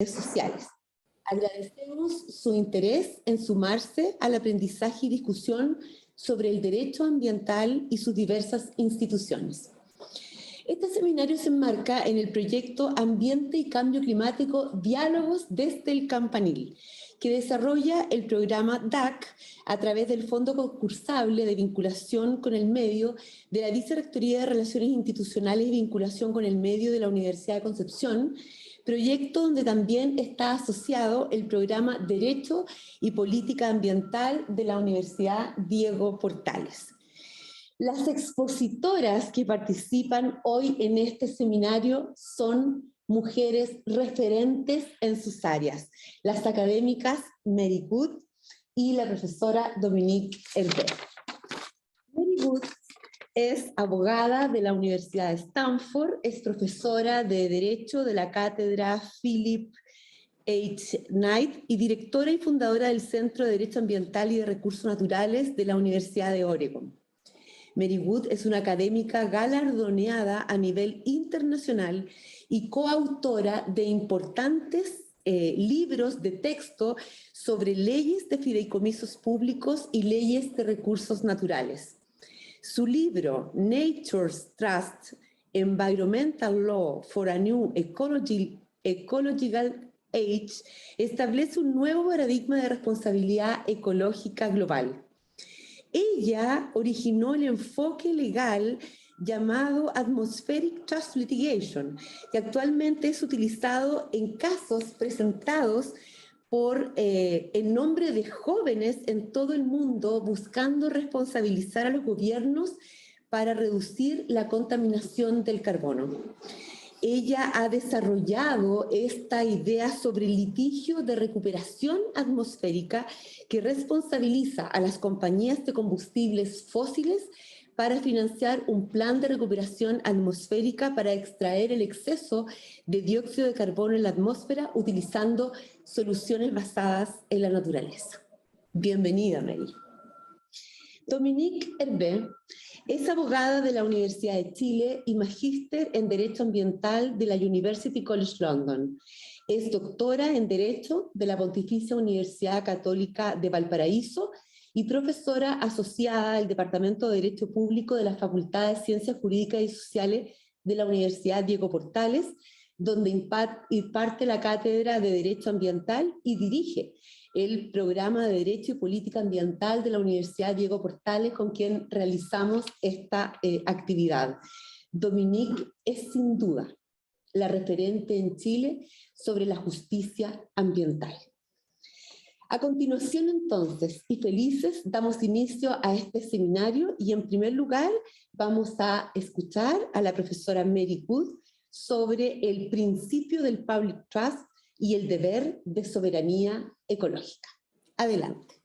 sociales. Agradecemos su interés en sumarse al aprendizaje y discusión sobre el derecho ambiental y sus diversas instituciones. Este seminario se enmarca en el proyecto Ambiente y Cambio Climático Diálogos desde el Campanil, que desarrolla el programa DAC a través del Fondo Concursable de Vinculación con el Medio de la Vicerrectoría de Relaciones Institucionales y Vinculación con el Medio de la Universidad de Concepción, proyecto donde también está asociado el programa Derecho y Política Ambiental de la Universidad Diego Portales. Las expositoras que participan hoy en este seminario son mujeres referentes en sus áreas, las académicas Mary Good y la profesora Dominique Hervé. Mary Good es abogada de la Universidad de Stanford, es profesora de Derecho de la cátedra Philip H. Knight y directora y fundadora del Centro de Derecho Ambiental y de Recursos Naturales de la Universidad de Oregon. Mary Wood es una académica galardoneada a nivel internacional y coautora de importantes libros de texto sobre leyes de fideicomisos públicos y leyes de recursos naturales. Su libro, Nature's Trust, Environmental Law for a New Ecological Age, establece un nuevo paradigma de responsabilidad ecológica global. Ella originó el enfoque legal llamado Atmospheric Trust Litigation, que actualmente es utilizado en casos presentados en nombre de jóvenes en todo el mundo buscando responsabilizar a los gobiernos para reducir la contaminación del carbono. Ella ha desarrollado esta idea sobre el litigio de recuperación atmosférica que responsabiliza a las compañías de combustibles fósiles para financiar un plan de recuperación atmosférica para extraer el exceso de dióxido de carbono en la atmósfera utilizando soluciones basadas en la naturaleza. Bienvenida, Mary. Dominique Hervé es abogada de la Universidad de Chile y magíster en Derecho Ambiental de la University College London. Es doctora en Derecho de la Pontificia Universidad Católica de Valparaíso y profesora asociada del Departamento de Derecho Público de la Facultad de Ciencias Jurídicas y Sociales de la Universidad Diego Portales, donde imparte la cátedra de Derecho Ambiental y dirige el programa de Derecho y Política Ambiental de la Universidad Diego Portales, con quien realizamos esta actividad. Dominique es sin duda la referente en Chile sobre la justicia ambiental. A continuación, entonces, y felices, damos inicio a este seminario y en primer lugar vamos a escuchar a la profesora Mary Good sobre el principio del Public Trust y el deber de soberanía ecológica. Adelante.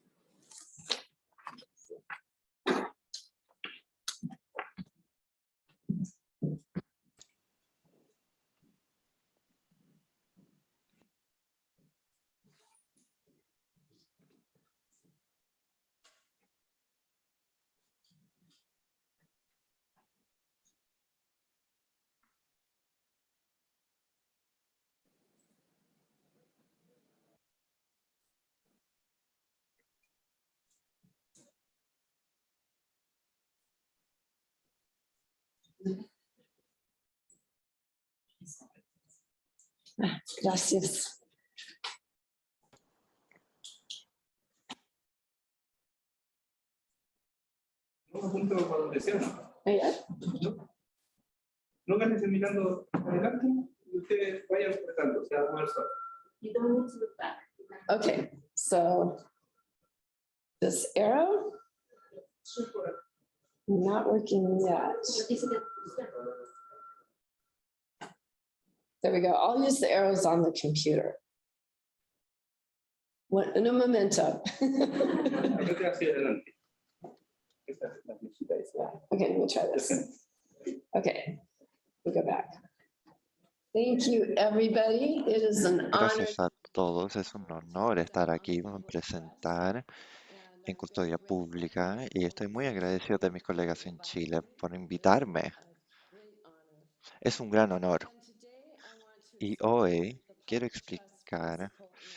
Gracias. No apunto por donde sea, ¿no? No ganes mirando adelante y ustedes vayan apretando, o sea, a mover solo. You don't need to look back. Okay, so this arrow not working yet. There we go. I'll use the arrows on the computer. En un momento. Okay, let me try this. Okay, we'll go back. Thank you, everybody. It is an honor. Gracias a todos, es un honor estar aquí, presentar en Custodia Pública y estoy muy agradecido de mis colegas en Chile por invitarme. Es un gran honor. Y hoy quiero explicar explicar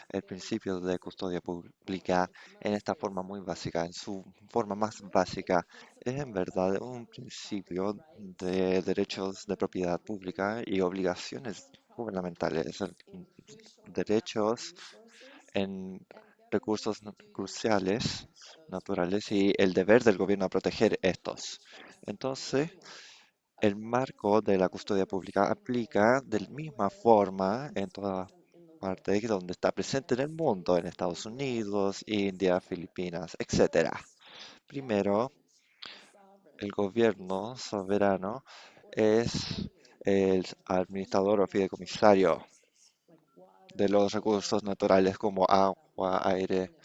el principio de custodia pública en esta forma muy básica, en su forma más básica. Es en verdad un principio de derechos de propiedad pública y obligaciones gubernamentales, derechos en recursos cruciales, naturales y el deber del gobierno a proteger estos. Entonces, el marco de la custodia pública aplica de la misma forma en todas partes donde está presente en el mundo, en Estados Unidos, India, Filipinas, etcétera. Primero, el gobierno soberano es el administrador o fideicomisario de los recursos naturales como agua, aire,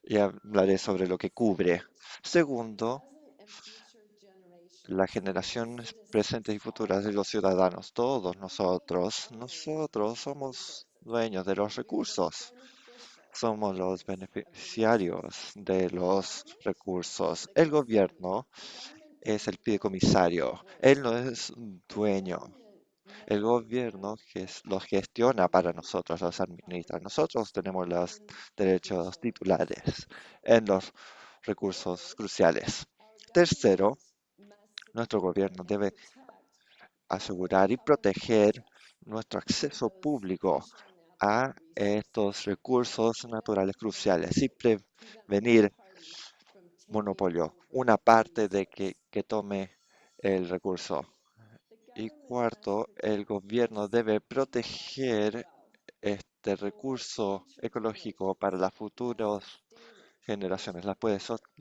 y hablaré sobre lo que cubre. Segundo, las generaciones presentes y futuras de los ciudadanos, todos nosotros somos dueños de los recursos, somos los beneficiarios de los recursos. El gobierno es el fideicomisario, él no es dueño. El gobierno los gestiona para nosotros, los administra. Nosotros tenemos los derechos titulares en los recursos cruciales. Tercero, nuestro gobierno debe asegurar y proteger nuestro acceso público a estos recursos naturales cruciales y prevenir monopolio, una parte de que tome el recurso. Y cuarto, el gobierno debe proteger este recurso ecológico para las futuras generaciones. La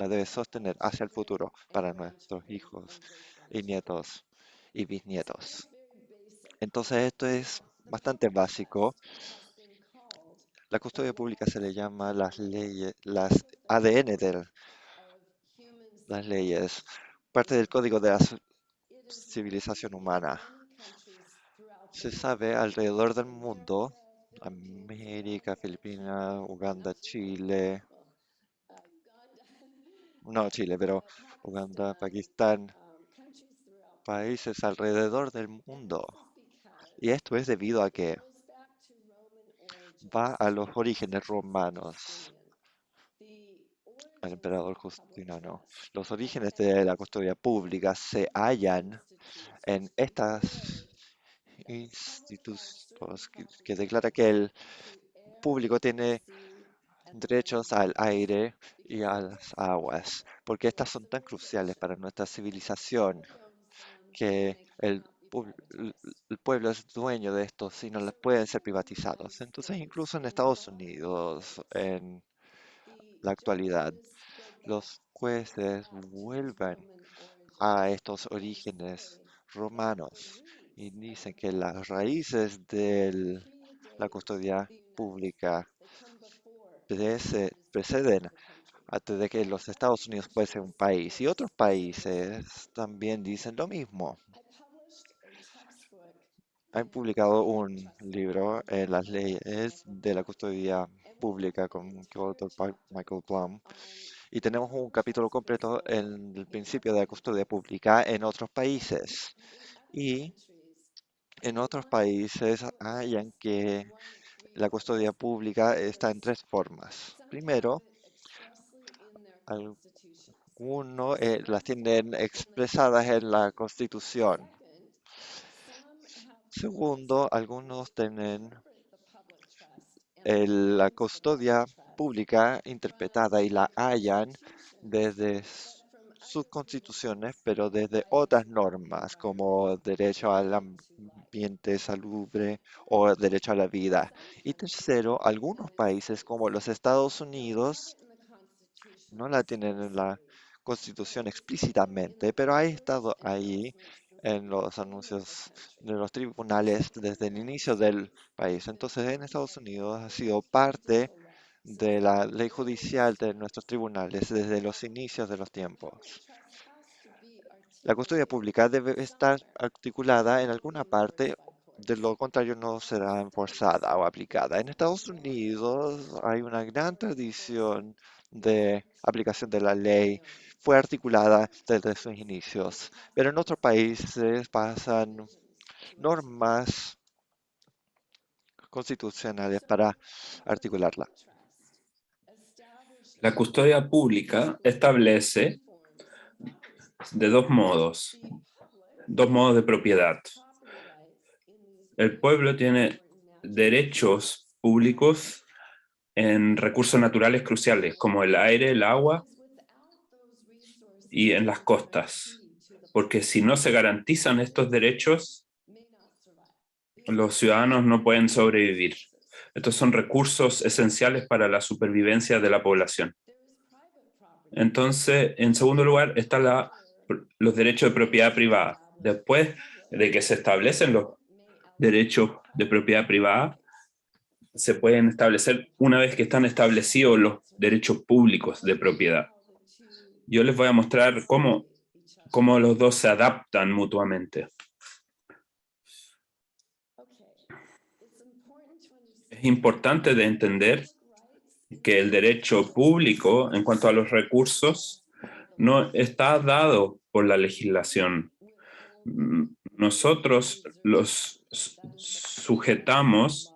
debe sostener hacia el futuro para nuestros hijos y nietos y bisnietos. Entonces esto es bastante básico. La custodia pública se le llama las leyes, las ADN de las leyes, parte del código de la civilización humana. Se sabe alrededor del mundo, América, Filipinas, Uganda, Chile, no Chile, pero Uganda, Pakistán, países alrededor del mundo. Y esto es debido a que va a los orígenes romanos, al emperador Justiniano. Los orígenes de la custodia pública se hallan en estas institutos que declara que el público tiene derechos al aire y a las aguas, porque estas son tan cruciales para nuestra civilización que el pueblo es dueño de estos y no les pueden ser privatizados. Entonces, incluso en Estados Unidos, en la actualidad, los jueces vuelven a estos orígenes romanos y dicen que las raíces de la custodia pública preceden antes de que los Estados Unidos fuese un país. Y otros países también dicen lo mismo. Han publicado un libro, Las leyes de la custodia pública, con coautor Michael Plum, y tenemos un capítulo completo en el principio de la custodia pública en otros países. Y en otros países hayan que la custodia pública está en tres formas. Primero, algunos las tienen expresadas en la Constitución. Segundo, algunos tienen la custodia pública interpretada y la hallan desde sus constituciones, pero desde otras normas como derecho al ambiente salubre o derecho a la vida. Y tercero, algunos países como los Estados Unidos no la tienen en la Constitución explícitamente, pero ha estado ahí en los anuncios de los tribunales desde el inicio del país. Entonces, en Estados Unidos ha sido parte de la ley judicial de nuestros tribunales desde los inicios de los tiempos. La custodia pública debe estar articulada en alguna parte, de lo contrario no será enforzada o aplicada. En Estados Unidos hay una gran tradición de aplicación de la ley, fue articulada desde sus inicios, pero en otros países pasan normas constitucionales para articularla. La custodia pública establece de dos modos de propiedad. El pueblo tiene derechos públicos en recursos naturales cruciales, como el aire, el agua y en las costas, porque si no se garantizan estos derechos, los ciudadanos no pueden sobrevivir. Estos son recursos esenciales para la supervivencia de la población. Entonces, en segundo lugar, están los derechos de propiedad privada. Después de que se establecen los derechos de propiedad privada, se pueden establecer una vez que están establecidos los derechos públicos de propiedad. Yo les voy a mostrar cómo los dos se adaptan mutuamente. Es importante de entender que el derecho público en cuanto a los recursos no está dado por la legislación. Nosotros los sujetamos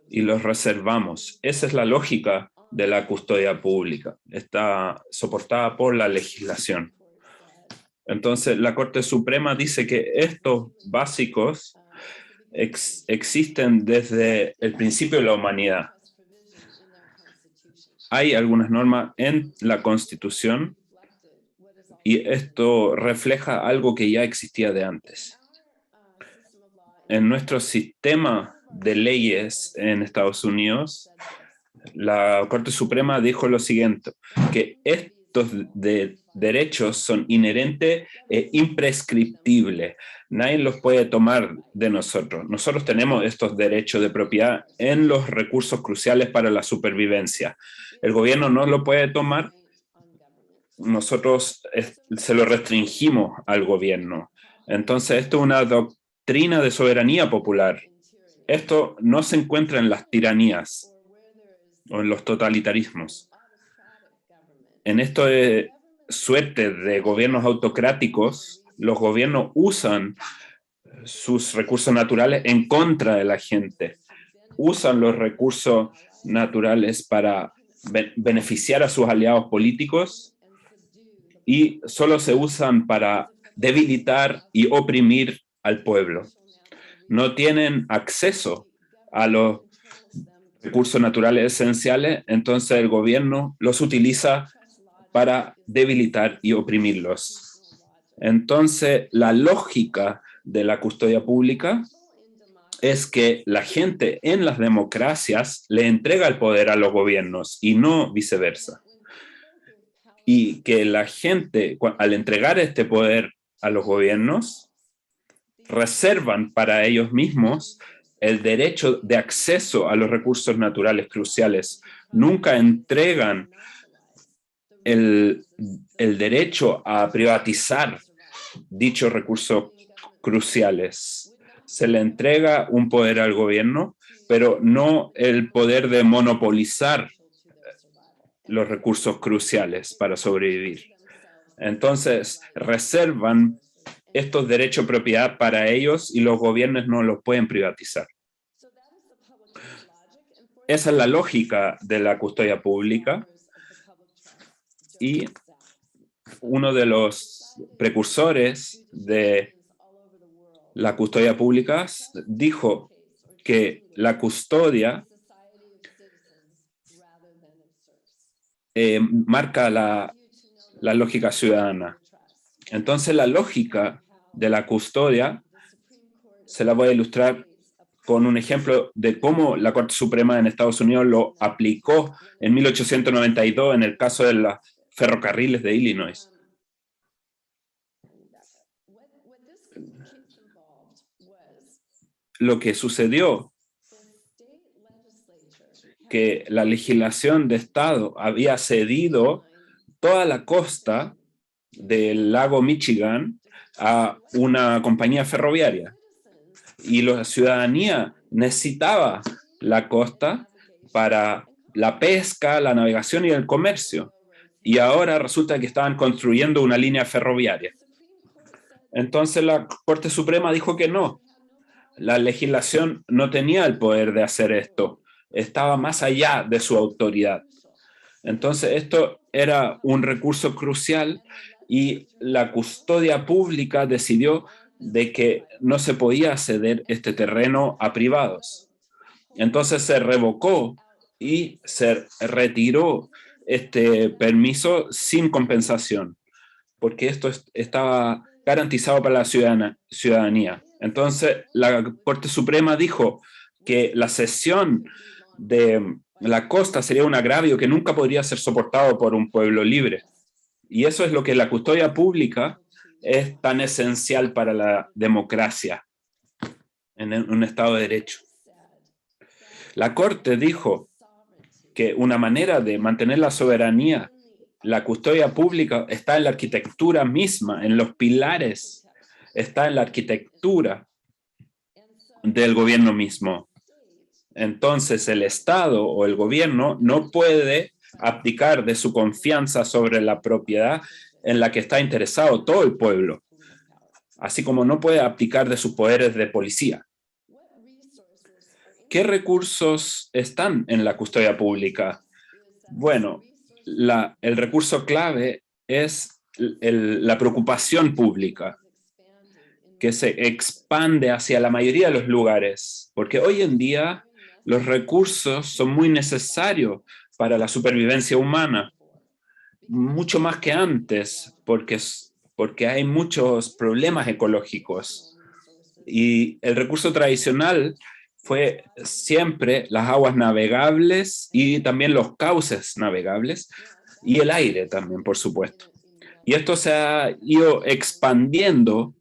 y los reservamos. Esa es la lógica de la custodia pública. Está soportada por la legislación. Entonces, la Corte Suprema dice que estos básicos existen desde el principio de la humanidad. Hay algunas normas en la Constitución y esto refleja algo que ya existía de antes. En nuestro sistema de leyes en Estados Unidos, la Corte Suprema dijo lo siguiente, que estos derechos son inherentes e imprescriptibles. Nadie los puede tomar de nosotros. Nosotros tenemos estos derechos de propiedad en los recursos cruciales para la supervivencia. El gobierno no lo puede tomar. Nosotros se lo restringimos al gobierno. Entonces, esto es una doctrina de soberanía popular. Esto no se encuentra en las tiranías o en los totalitarismos. En esto de suerte de gobiernos autocráticos, los gobiernos usan sus recursos naturales en contra de la gente. Usan los recursos naturales para beneficiar a sus aliados políticos y solo se usan para debilitar y oprimir al pueblo. No tienen acceso a los recursos naturales esenciales, entonces el gobierno los utiliza para debilitar y oprimirlos. Entonces, la lógica de la custodia pública es que la gente en las democracias le entrega el poder a los gobiernos y no viceversa. Y que la gente, al entregar este poder a los gobiernos, reservan para ellos mismos el derecho de acceso a los recursos naturales cruciales. Nunca entregan el derecho a privatizar dichos recursos cruciales. Se le entrega un poder al gobierno, pero no el poder de monopolizar los recursos cruciales para sobrevivir. Entonces, reservan estos derechos de propiedad para ellos y los gobiernos no los pueden privatizar. Esa es la lógica de la custodia pública. Y uno de los precursores de la custodia pública dijo que la custodia marca la lógica ciudadana. Entonces, la lógica de la custodia se la voy a ilustrar con un ejemplo de cómo la Corte Suprema en Estados Unidos lo aplicó en 1892 en el caso de los ferrocarriles de Illinois. Lo que sucedió que la legislación de Estado había cedido toda la costa del lago Michigan a una compañía ferroviaria. Y la ciudadanía necesitaba la costa para la pesca, la navegación y el comercio. Y ahora resulta que estaban construyendo una línea ferroviaria. Entonces la Corte Suprema dijo que no. la legislación no tenía el poder de hacer esto, estaba más allá de su autoridad. Entonces, esto era un recurso crucial y la custodia pública decidió de que no se podía ceder este terreno a privados. Entonces se revocó y se retiró este permiso sin compensación, porque esto estaba garantizado para la ciudadanía. Entonces, la Corte Suprema dijo que la cesión de la costa sería un agravio que nunca podría ser soportado por un pueblo libre. Y eso es lo que la custodia pública es tan esencial para la democracia en un Estado de Derecho. La Corte dijo que una manera de mantener la soberanía, la custodia pública, está en la arquitectura misma, en los pilares, está en la arquitectura del gobierno mismo. Entonces, el Estado o el gobierno no puede abdicar de su confianza sobre la propiedad en la que está interesado todo el pueblo, así como no puede abdicar de sus poderes de policía. ¿Qué recursos están en la custodia pública? Bueno, el recurso clave es la preocupación pública, que se expande hacia la mayoría de los lugares, porque hoy en día los recursos son muy necesarios para la supervivencia humana, mucho más que antes, porque hay muchos problemas ecológicos. Y el recurso tradicional fue siempre las aguas navegables y también los cauces navegables y el aire también, por supuesto. Y esto se ha ido expandiendo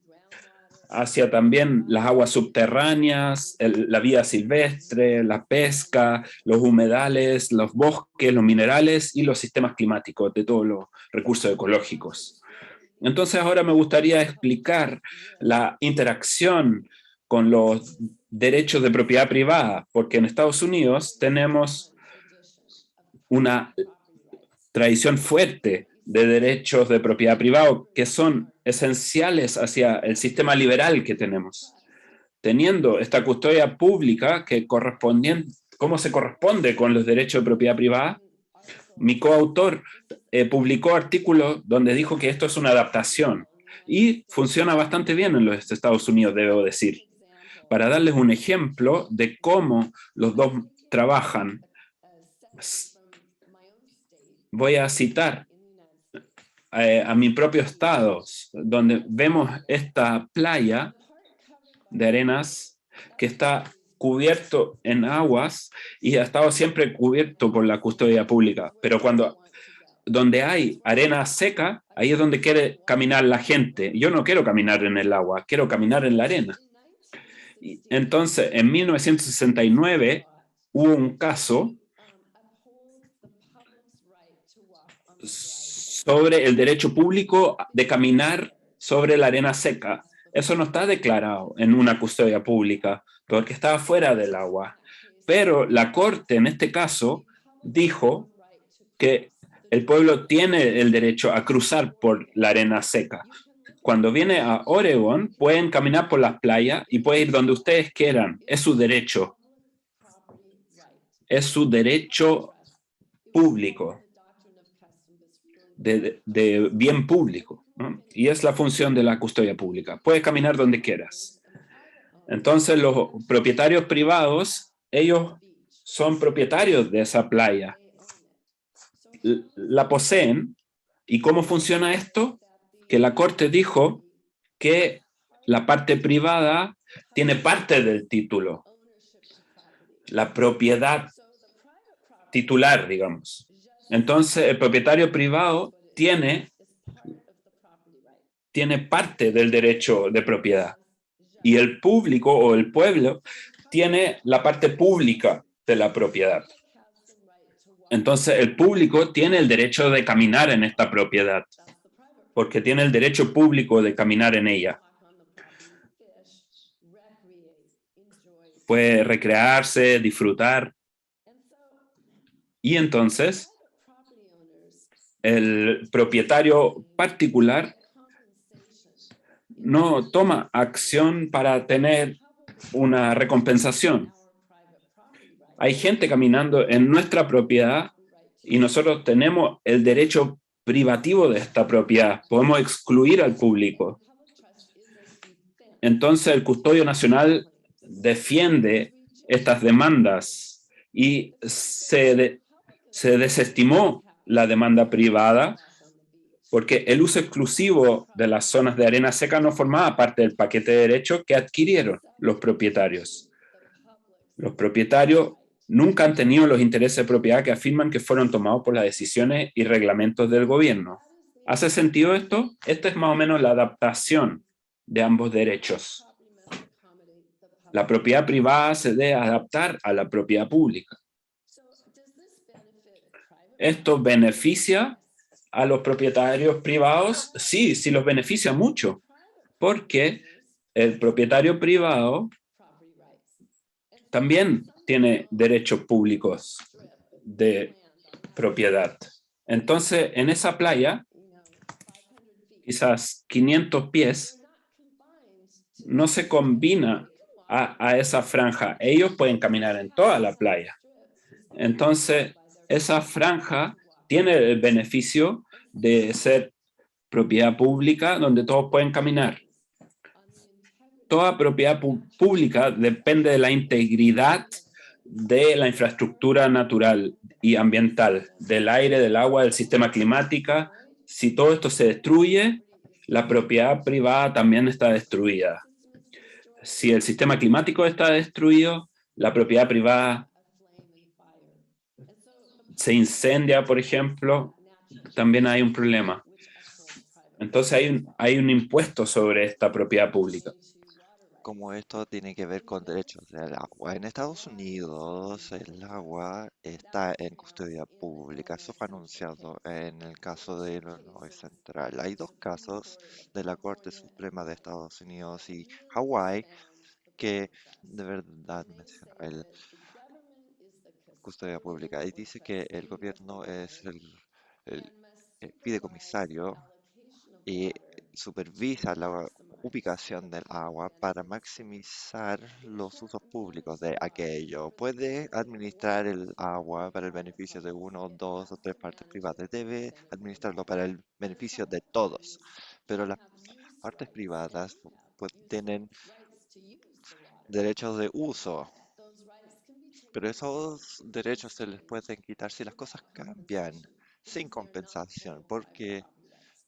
hacia también las aguas subterráneas, la vida silvestre, la pesca, los humedales, los bosques, los minerales y los sistemas climáticos de todos los recursos ecológicos. Entonces ahora me gustaría explicar la interacción con los derechos de propiedad privada, porque en Estados Unidos tenemos una tradición fuerte de derechos de propiedad privada que son esenciales hacia el sistema liberal que tenemos. Teniendo esta custodia pública que cómo se corresponde con los derechos de propiedad privada, mi coautor publicó artículos donde dijo que esto es una adaptación y funciona bastante bien en los Estados Unidos, debo decir. Para darles un ejemplo de cómo los dos trabajan, voy a citar a mi propio estado, donde vemos esta playa de arenas que está cubierto en aguas y ha estado siempre cubierto por la custodia pública. Pero donde hay arena seca, ahí es donde quiere caminar la gente. Yo no quiero caminar en el agua, quiero caminar en la arena. Y entonces, en 1969 hubo un caso sobre el derecho público de caminar sobre la arena seca. Eso no está declarado en una custodia pública, porque estaba fuera del agua. Pero la Corte, en este caso, dijo que el pueblo tiene el derecho a cruzar por la arena seca. Cuando viene a Oregon, pueden caminar por las playas y pueden ir donde ustedes quieran. Es su derecho. Es su derecho público. De bien público, ¿no? Y es la función de la custodia pública. Puedes caminar donde quieras. Entonces los propietarios privados, ellos son propietarios de esa playa. La poseen. ¿Y cómo funciona esto? Que la Corte dijo que la parte privada tiene parte del título. La propiedad titular, digamos. Entonces, el propietario privado tiene parte del derecho de propiedad y el público o el pueblo tiene la parte pública de la propiedad. Entonces, el público tiene el derecho de caminar en esta propiedad porque tiene el derecho público de caminar en ella. Puede recrearse, disfrutar. Y entonces, el propietario particular no toma acción para tener una recompensación. Hay gente caminando en nuestra propiedad y nosotros tenemos el derecho privativo de esta propiedad. Podemos excluir al público. Entonces el Custodio Nacional defiende estas demandas y se desestimó la demanda privada porque el uso exclusivo de las zonas de arena seca no formaba parte del paquete de derechos que adquirieron los propietarios. Los propietarios nunca han tenido los intereses de propiedad que afirman que fueron tomados por las decisiones y reglamentos del gobierno. ¿Hace sentido esto? Esta es más o menos la adaptación de ambos derechos. La propiedad privada se debe adaptar a la propiedad pública. ¿Esto beneficia a los propietarios privados? Sí, sí los beneficia mucho, porque el propietario privado también tiene derechos públicos de propiedad. Entonces, en esa playa, quizás 500 pies, no se combina a esa franja. Ellos pueden caminar en toda la playa. Entonces, esa franja tiene el beneficio de ser propiedad pública donde todos pueden caminar. Toda propiedad pública depende de la integridad de la infraestructura natural y ambiental, del aire, del agua, del sistema climático. Si todo esto se destruye, la propiedad privada también está destruida. Si el sistema climático está destruido, la propiedad privada se incendia, por ejemplo, también hay un problema. Entonces hay un impuesto sobre esta propiedad pública. Como esto tiene que ver con derechos del agua. En Estados Unidos el agua está en custodia pública. Eso fue anunciado en el caso de Illinois Central. Hay dos casos de la Corte Suprema de Estados Unidos y Hawái que de verdad menciona el custodia pública y dice que el gobierno es el fideicomisario y supervisa la ubicación del agua para maximizar los usos públicos de aquello. Puede administrar el agua para el beneficio de uno, dos o tres partes privadas. Debe administrarlo para el beneficio de todos. Pero las partes privadas pues, tienen derechos de uso. Pero esos derechos se les pueden quitar si las cosas cambian sin compensación, porque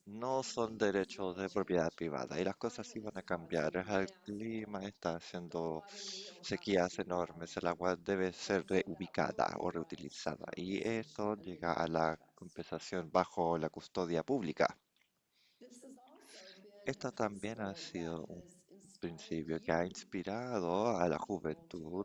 no son derechos de propiedad privada y las cosas sí van a cambiar. El clima está haciendo sequías enormes, el agua debe ser reubicada o reutilizada y esto llega a la compensación bajo la custodia pública. Esta también ha sido un principio que ha inspirado a la juventud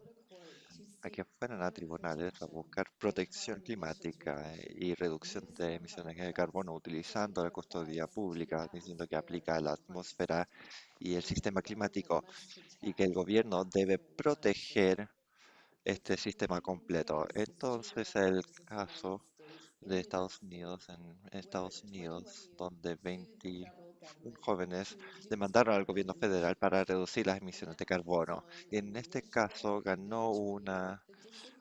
a que fueran a tribunales a buscar protección climática y reducción de emisiones de carbono utilizando la custodia pública, diciendo que aplica a la atmósfera y el sistema climático y que el gobierno debe proteger este sistema completo. Entonces, el caso de Estados Unidos, en Estados Unidos, donde 21 jóvenes demandaron al gobierno federal para reducir las emisiones de carbono. Y en este caso ganó una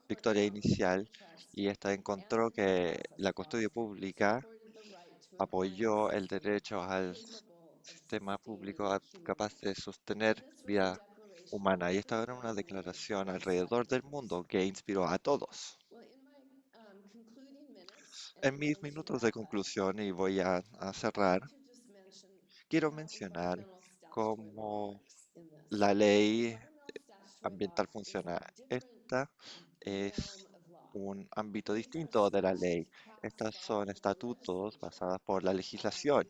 victoria inicial y esta encontró que la custodia pública apoyó el derecho al sistema público capaz de sostener vida humana. Y esta era una declaración alrededor del mundo que inspiró a todos. En mis minutos de conclusión, y voy a cerrar, quiero mencionar cómo la ley ambiental funciona. Esta es un ámbito distinto de la ley. Estas son estatutos basados por la legislación,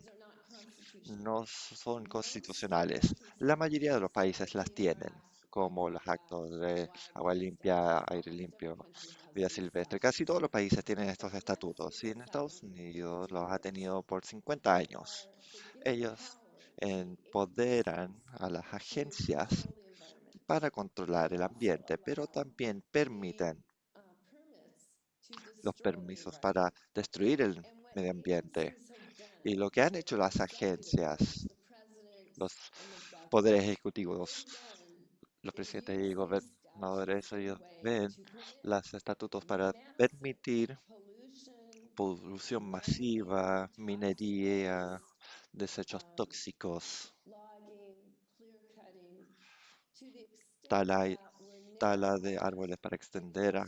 no son constitucionales. La mayoría de los países las tienen, como los actos de agua limpia, aire limpio, vida silvestre. Casi todos los países tienen estos estatutos y en Estados Unidos los ha tenido por 50 años. Ellos empoderan a las agencias para controlar el ambiente, pero también permiten los permisos para destruir el medio ambiente. Y lo que han hecho las agencias, los poderes ejecutivos, los presidentes y gobernadores, ellos ven los estatutos para permitir polución masiva, minería, desechos tóxicos, tala, tala de árboles para extender.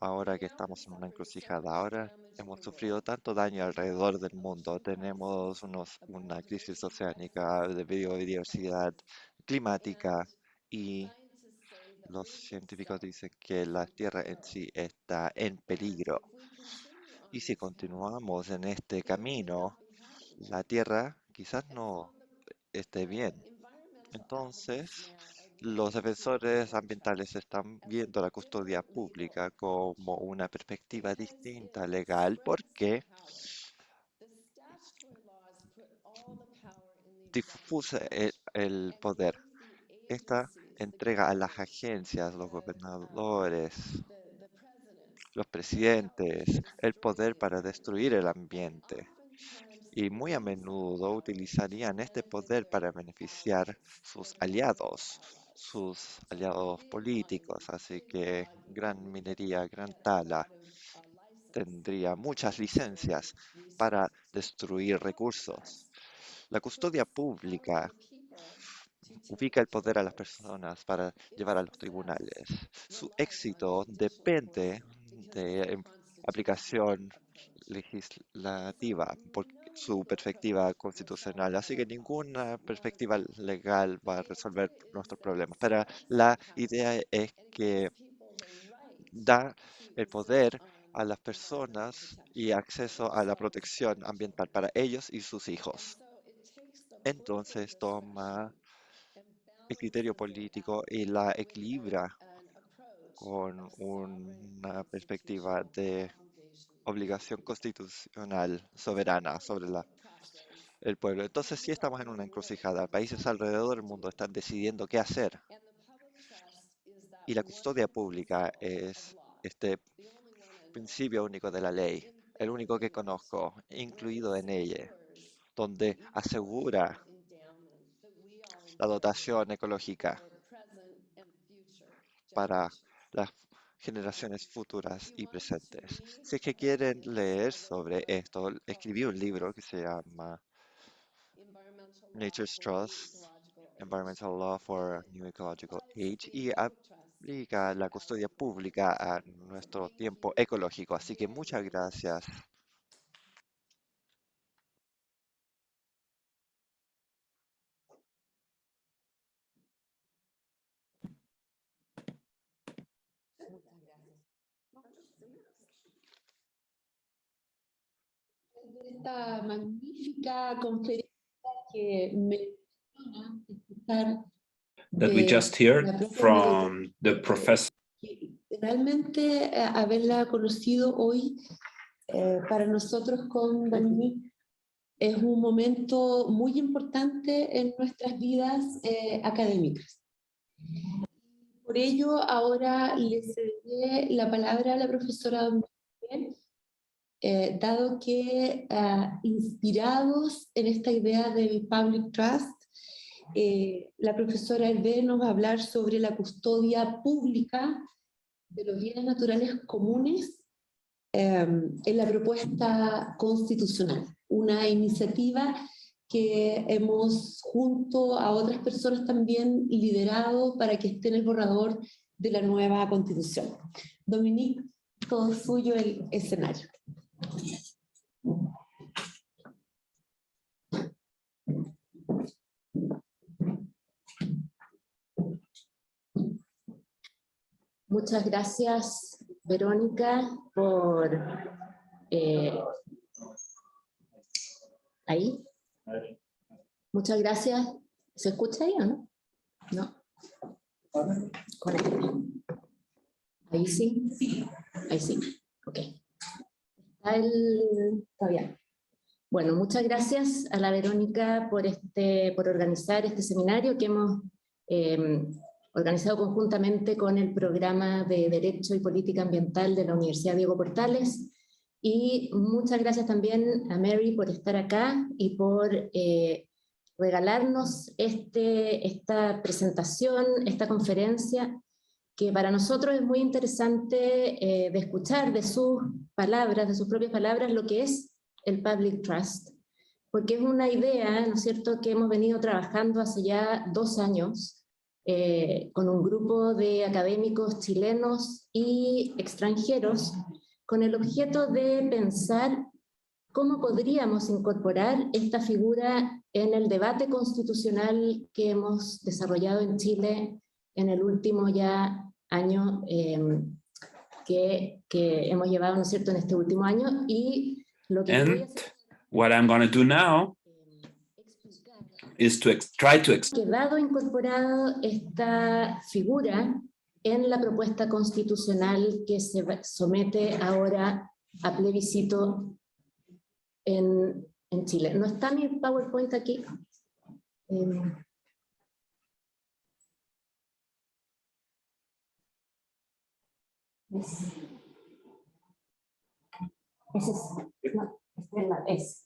Ahora que estamos en una encrucijada, ahora hemos sufrido tanto daño alrededor del mundo. Tenemos una crisis oceánica, de biodiversidad climática y los científicos dicen que la Tierra en sí está en peligro. Y si continuamos en este camino, la Tierra quizás no esté bien. Entonces, los defensores ambientales están viendo la custodia pública como una perspectiva distinta legal porque difusa el poder. Esta entrega a las agencias, los gobernadores, los presidentes, el poder para destruir el ambiente. Y muy a menudo utilizarían este poder para beneficiar sus aliados políticos. Así que gran minería, gran tala, tendría muchas licencias para destruir recursos. La custodia pública ubica el poder a las personas para llevar a los tribunales. Su éxito depende de aplicación legislativa por su perspectiva constitucional. Así que ninguna perspectiva legal va a resolver nuestros problemas. Pero la idea es que da el poder a las personas y acceso a la protección ambiental para ellos y sus hijos. Entonces toma el criterio político y la equilibra con una perspectiva de obligación constitucional soberana sobre el pueblo. Entonces sí estamos en una encrucijada. Países alrededor del mundo están decidiendo qué hacer. Y la custodia pública es este principio único de la ley, el único que conozco, incluido en ella, donde asegura la dotación ecológica para las generaciones futuras y presentes. Si es que quieren leer sobre esto, escribí un libro que se llama Nature's Trust, Environmental Law for a New Ecological Age y aplica la custodia pública a nuestro tiempo ecológico. Así que muchas gracias. Esta magnífica conferencia que menciona escuchar That we just la heard propia from the professor. Realmente haberla conocido hoy para nosotros con Dominique es un momento muy importante en nuestras vidas académicas. Por ello, ahora le cederé la palabra a la profesora Dominique, dado que inspirados en esta idea del Public Trust, la profesora Hervé nos va a hablar sobre la custodia pública de los bienes naturales comunes en la propuesta constitucional, una iniciativa que hemos junto a otras personas también liderado para que esté en el borrador de la nueva constitución. Dominique, todo suyo el escenario. Muchas gracias, Verónica, por... ¿Ahí? Muchas gracias. ¿Se escucha ahí o no? No. Ahí sí. Ahí sí. Ok. Está bien. Bueno, muchas gracias a la Verónica por organizar este seminario que hemos organizado conjuntamente con el programa de Derecho y Política Ambiental de la Universidad Diego Portales. Y muchas gracias también a Mary por estar acá y por regalarnos esta presentación, esta conferencia, que para nosotros es muy interesante de escuchar de sus palabras, de sus propias palabras, lo que es el Public Trust, porque es una idea, ¿no es cierto?, que hemos venido trabajando hace ya 2 años con un grupo de académicos chilenos y extranjeros, con el objeto de pensar cómo podríamos incorporar esta figura en el debate constitucional que hemos desarrollado en Chile en el último ya año que hemos llevado, ¿no es cierto?, en este último año. Y lo que voy a hacer, what I'm going to do now is to try to quedado incorporado esta figura en la propuesta constitucional que se somete ahora a plebiscito en Chile. ¿No está mi PowerPoint aquí? Ese es, no, es.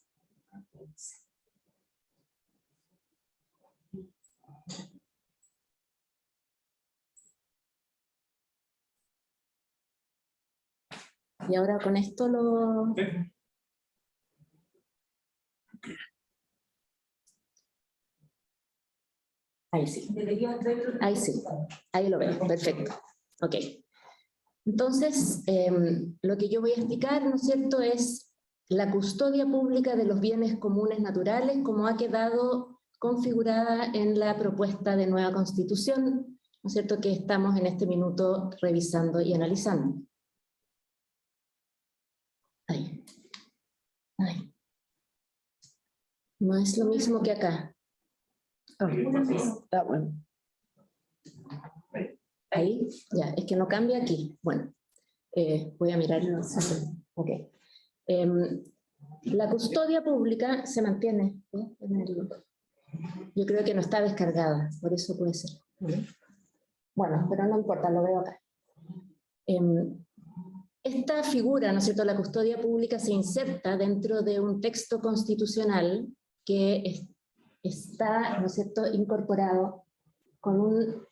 Y ahora con esto lo... Ahí sí. Ahí sí. Ahí lo veo. Perfecto. Ok. Entonces, lo que yo voy a explicar, ¿no es cierto?, es la custodia pública de los bienes comunes naturales, como ha quedado configurada en la propuesta de nueva Constitución, ¿no es cierto?, que estamos en este minuto revisando y analizando. Ahí. Ahí. No es lo mismo que acá. Oh, that one. Ahí, ya, es que no cambia aquí. Bueno, voy a mirar. Okay. La custodia pública se mantiene. Yo creo que no está descargada, por eso puede ser. Bueno, pero no importa, lo veo acá. Esta figura, ¿no es cierto?, la custodia pública se inserta dentro de un texto constitucional que está, ¿no es cierto?, incorporado con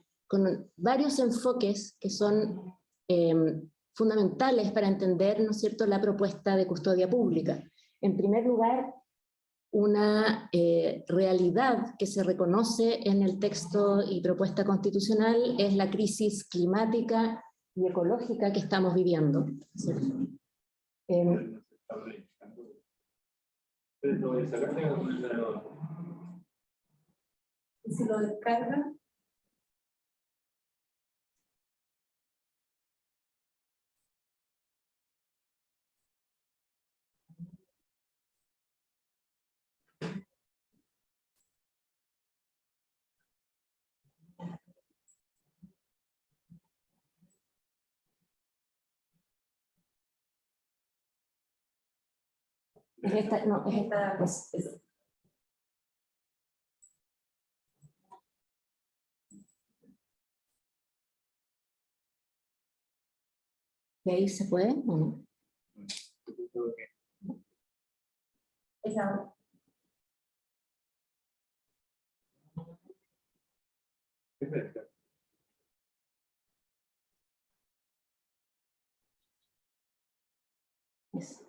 varios enfoques que son fundamentales para entender, ¿no es cierto?, la propuesta de custodia pública. En primer lugar, una realidad que se reconoce en el texto y propuesta constitucional es la crisis climática y ecológica que estamos viviendo, ¿cierto? ¿Si lo descarga? Es esta, no, es esta, es. ¿De ahí se puede o no? Esa. Eso.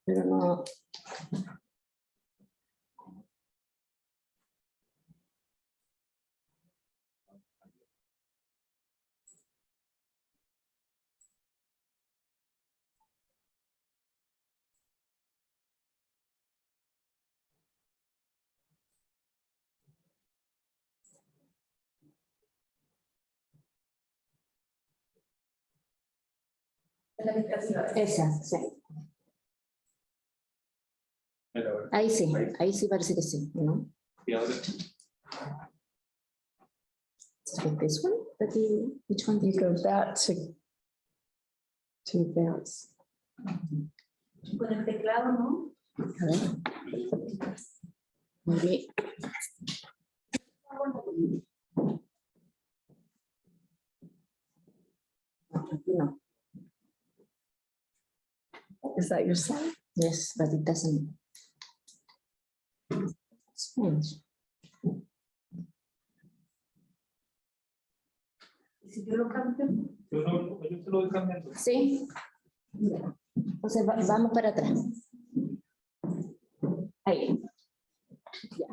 Pero no. Esa, sí. Ahí sí parece que sí, ¿no? ¿Y ahora? This one? Which one? You go back to advance. Con el teclado, ¿no? A ver. Muy bien. your side? Yes, but it doesn't. Strange. Si yo lo cambio. Yo se lo voy cambiando. Sí. Entonces vamos para atrás. Ahí. Ya.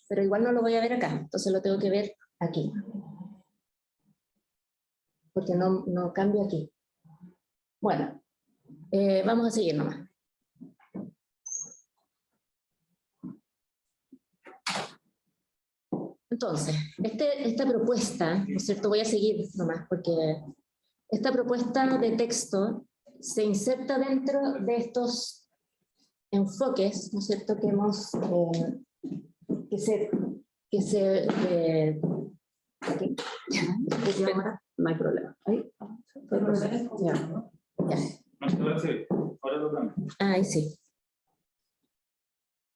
Pero igual no lo voy a ver acá, entonces lo tengo que ver aquí. Porque no cambio aquí. Bueno, vamos a seguir nomás. Entonces, esta propuesta, ¿no es cierto? Voy a seguir nomás, porque esta propuesta de texto se inserta dentro de estos enfoques, ¿no es cierto?, que hemos, no hay problema. Ahí. Ya. Ahora lo cambio. Ahí sí.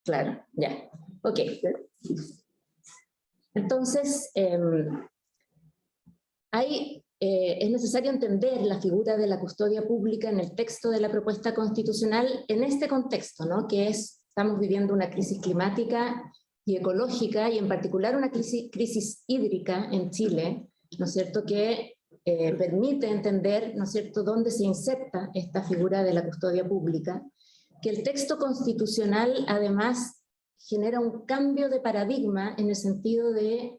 Claro, ya. Ok. Entonces, es necesario entender la figura de la custodia pública en el texto de la propuesta constitucional en este contexto, ¿no? Que estamos viviendo una crisis climática y ecológica, y en particular una crisis hídrica en Chile, ¿no es cierto?, que permite entender, ¿no es cierto?, dónde se inserta esta figura de la custodia pública, que el texto constitucional además genera un cambio de paradigma en el sentido de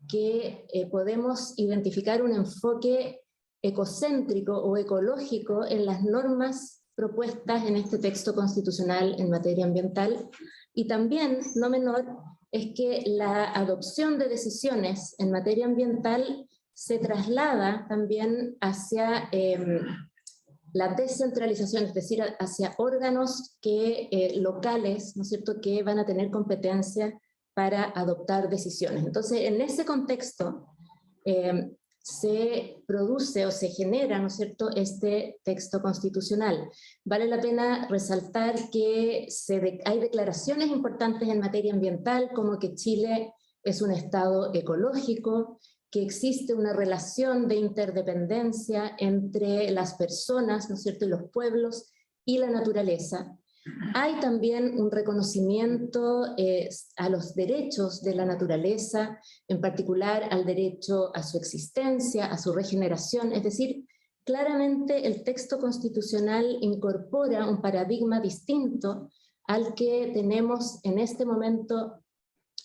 que podemos identificar un enfoque ecocéntrico o ecológico en las normas propuestas en este texto constitucional en materia ambiental, y también, no menor, es que la adopción de decisiones en materia ambiental se traslada también hacia la descentralización, es decir, hacia órganos locales, ¿no es cierto?, que van a tener competencia para adoptar decisiones. Entonces, en ese contexto se produce o se genera, ¿no es cierto?, este texto constitucional. Vale la pena resaltar que hay declaraciones importantes en materia ambiental, como que Chile es un estado ecológico, que existe una relación de interdependencia entre las personas, ¿no es cierto?, y los pueblos y la naturaleza. Hay también un reconocimiento a los derechos de la naturaleza, en particular al derecho a su existencia, a su regeneración. Es decir, claramente el texto constitucional incorpora un paradigma distinto al que tenemos en este momento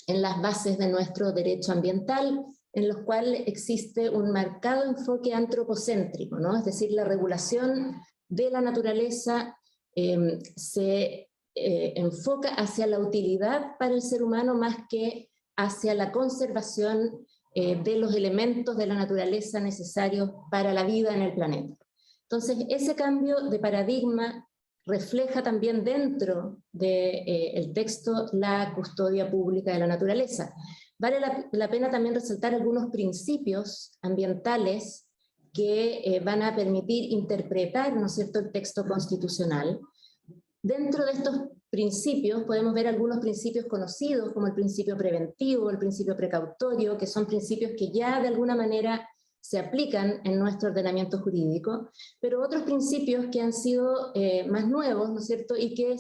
en las bases de nuestro derecho ambiental, en los cuales existe un marcado enfoque antropocéntrico, ¿no? Es decir, la regulación de la naturaleza se enfoca hacia la utilidad para el ser humano más que hacia la conservación de los elementos de la naturaleza necesarios para la vida en el planeta. Entonces, ese cambio de paradigma refleja también dentro del texto la custodia pública de la naturaleza. Vale la pena también resaltar algunos principios ambientales que van a permitir interpretar, ¿no es cierto?, el texto constitucional. Dentro de estos principios podemos ver algunos principios conocidos, como el principio preventivo, el principio precautorio, que son principios que ya de alguna manera se aplican en nuestro ordenamiento jurídico, pero otros principios que han sido más nuevos, ¿no es cierto?, y que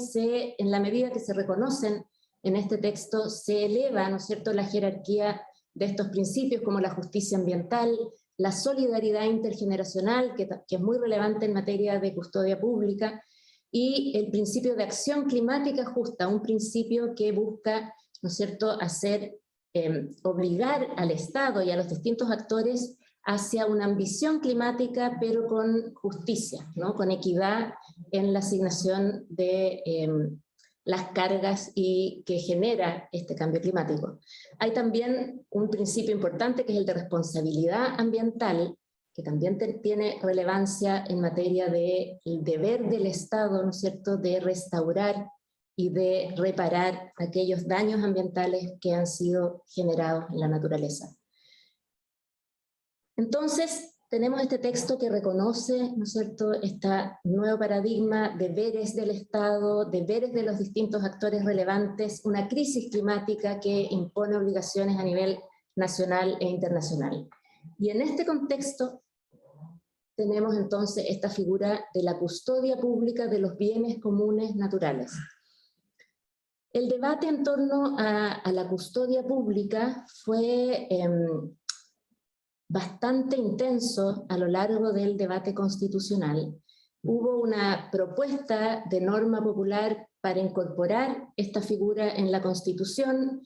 en la medida que se reconocen en este texto, se eleva, ¿no es cierto?, la jerarquía de estos principios, como la justicia ambiental, la solidaridad intergeneracional, que es muy relevante en materia de custodia pública, y el principio de acción climática justa, un principio que busca, ¿no es cierto?, obligar al Estado y a los distintos actores hacia una ambición climática, pero con justicia, ¿no?, con equidad en la asignación de las cargas que genera este cambio climático. Hay también un principio importante que es el de responsabilidad ambiental, que también tiene relevancia en materia del deber del Estado, ¿no es cierto?, de restaurar y de reparar aquellos daños ambientales que han sido generados en la naturaleza. Entonces, tenemos este texto que reconoce, ¿no es cierto?, este nuevo paradigma, deberes del Estado, deberes de los distintos actores relevantes, una crisis climática que impone obligaciones a nivel nacional e internacional. Y en este contexto tenemos entonces esta figura de la custodia pública de los bienes comunes naturales. El debate en torno a la custodia pública fue bastante intenso a lo largo del debate constitucional. Hubo una propuesta de norma popular para incorporar esta figura en la Constitución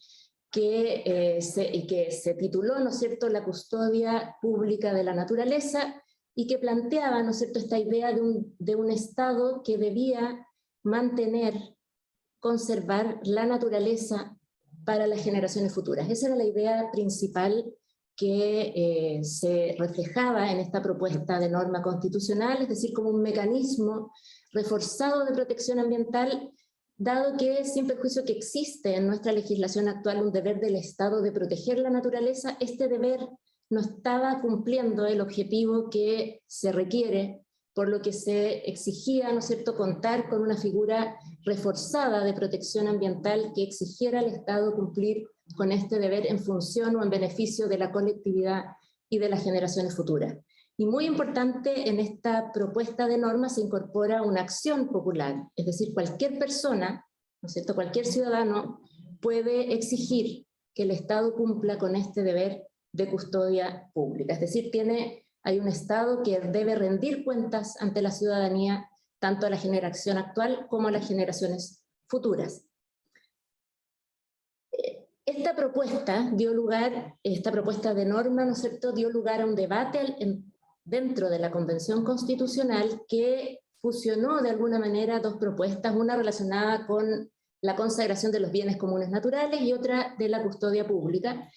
que se tituló, ¿no es cierto?, la custodia pública de la naturaleza, y que planteaba, ¿no es cierto?, esta idea de un Estado que debía mantener, conservar la naturaleza para las generaciones futuras. Esa era la idea principal que se reflejaba en esta propuesta de norma constitucional, es decir, como un mecanismo reforzado de protección ambiental, dado que, sin perjuicio que existe en nuestra legislación actual un deber del Estado de proteger la naturaleza, este deber no estaba cumpliendo el objetivo que se requiere, por lo que se exigía, ¿no es cierto?, contar con una figura reforzada de protección ambiental que exigiera al Estado cumplir con este deber en función o en beneficio de la colectividad y de las generaciones futuras. Y muy importante, en esta propuesta de norma se incorpora una acción popular, es decir, cualquier persona, ¿no es cierto?, cualquier ciudadano puede exigir que el Estado cumpla con este deber de custodia pública. Es decir, hay un Estado que debe rendir cuentas ante la ciudadanía, tanto a la generación actual como a las generaciones futuras. Esta propuesta de norma, ¿no es cierto?, dio lugar a un debate dentro de la Convención Constitucional que fusionó de alguna manera dos propuestas, una relacionada con la consagración de los bienes comunes naturales y otra de la custodia pública,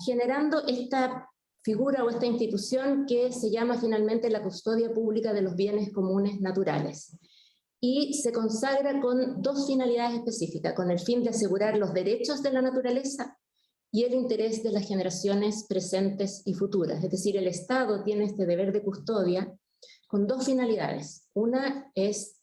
generando esta figura o esta institución que se llama finalmente la custodia pública de los bienes comunes naturales. Y se consagra con dos finalidades específicas, con el fin de asegurar los derechos de la naturaleza y el interés de las generaciones presentes y futuras. Es decir, el Estado tiene este deber de custodia con dos finalidades. Una es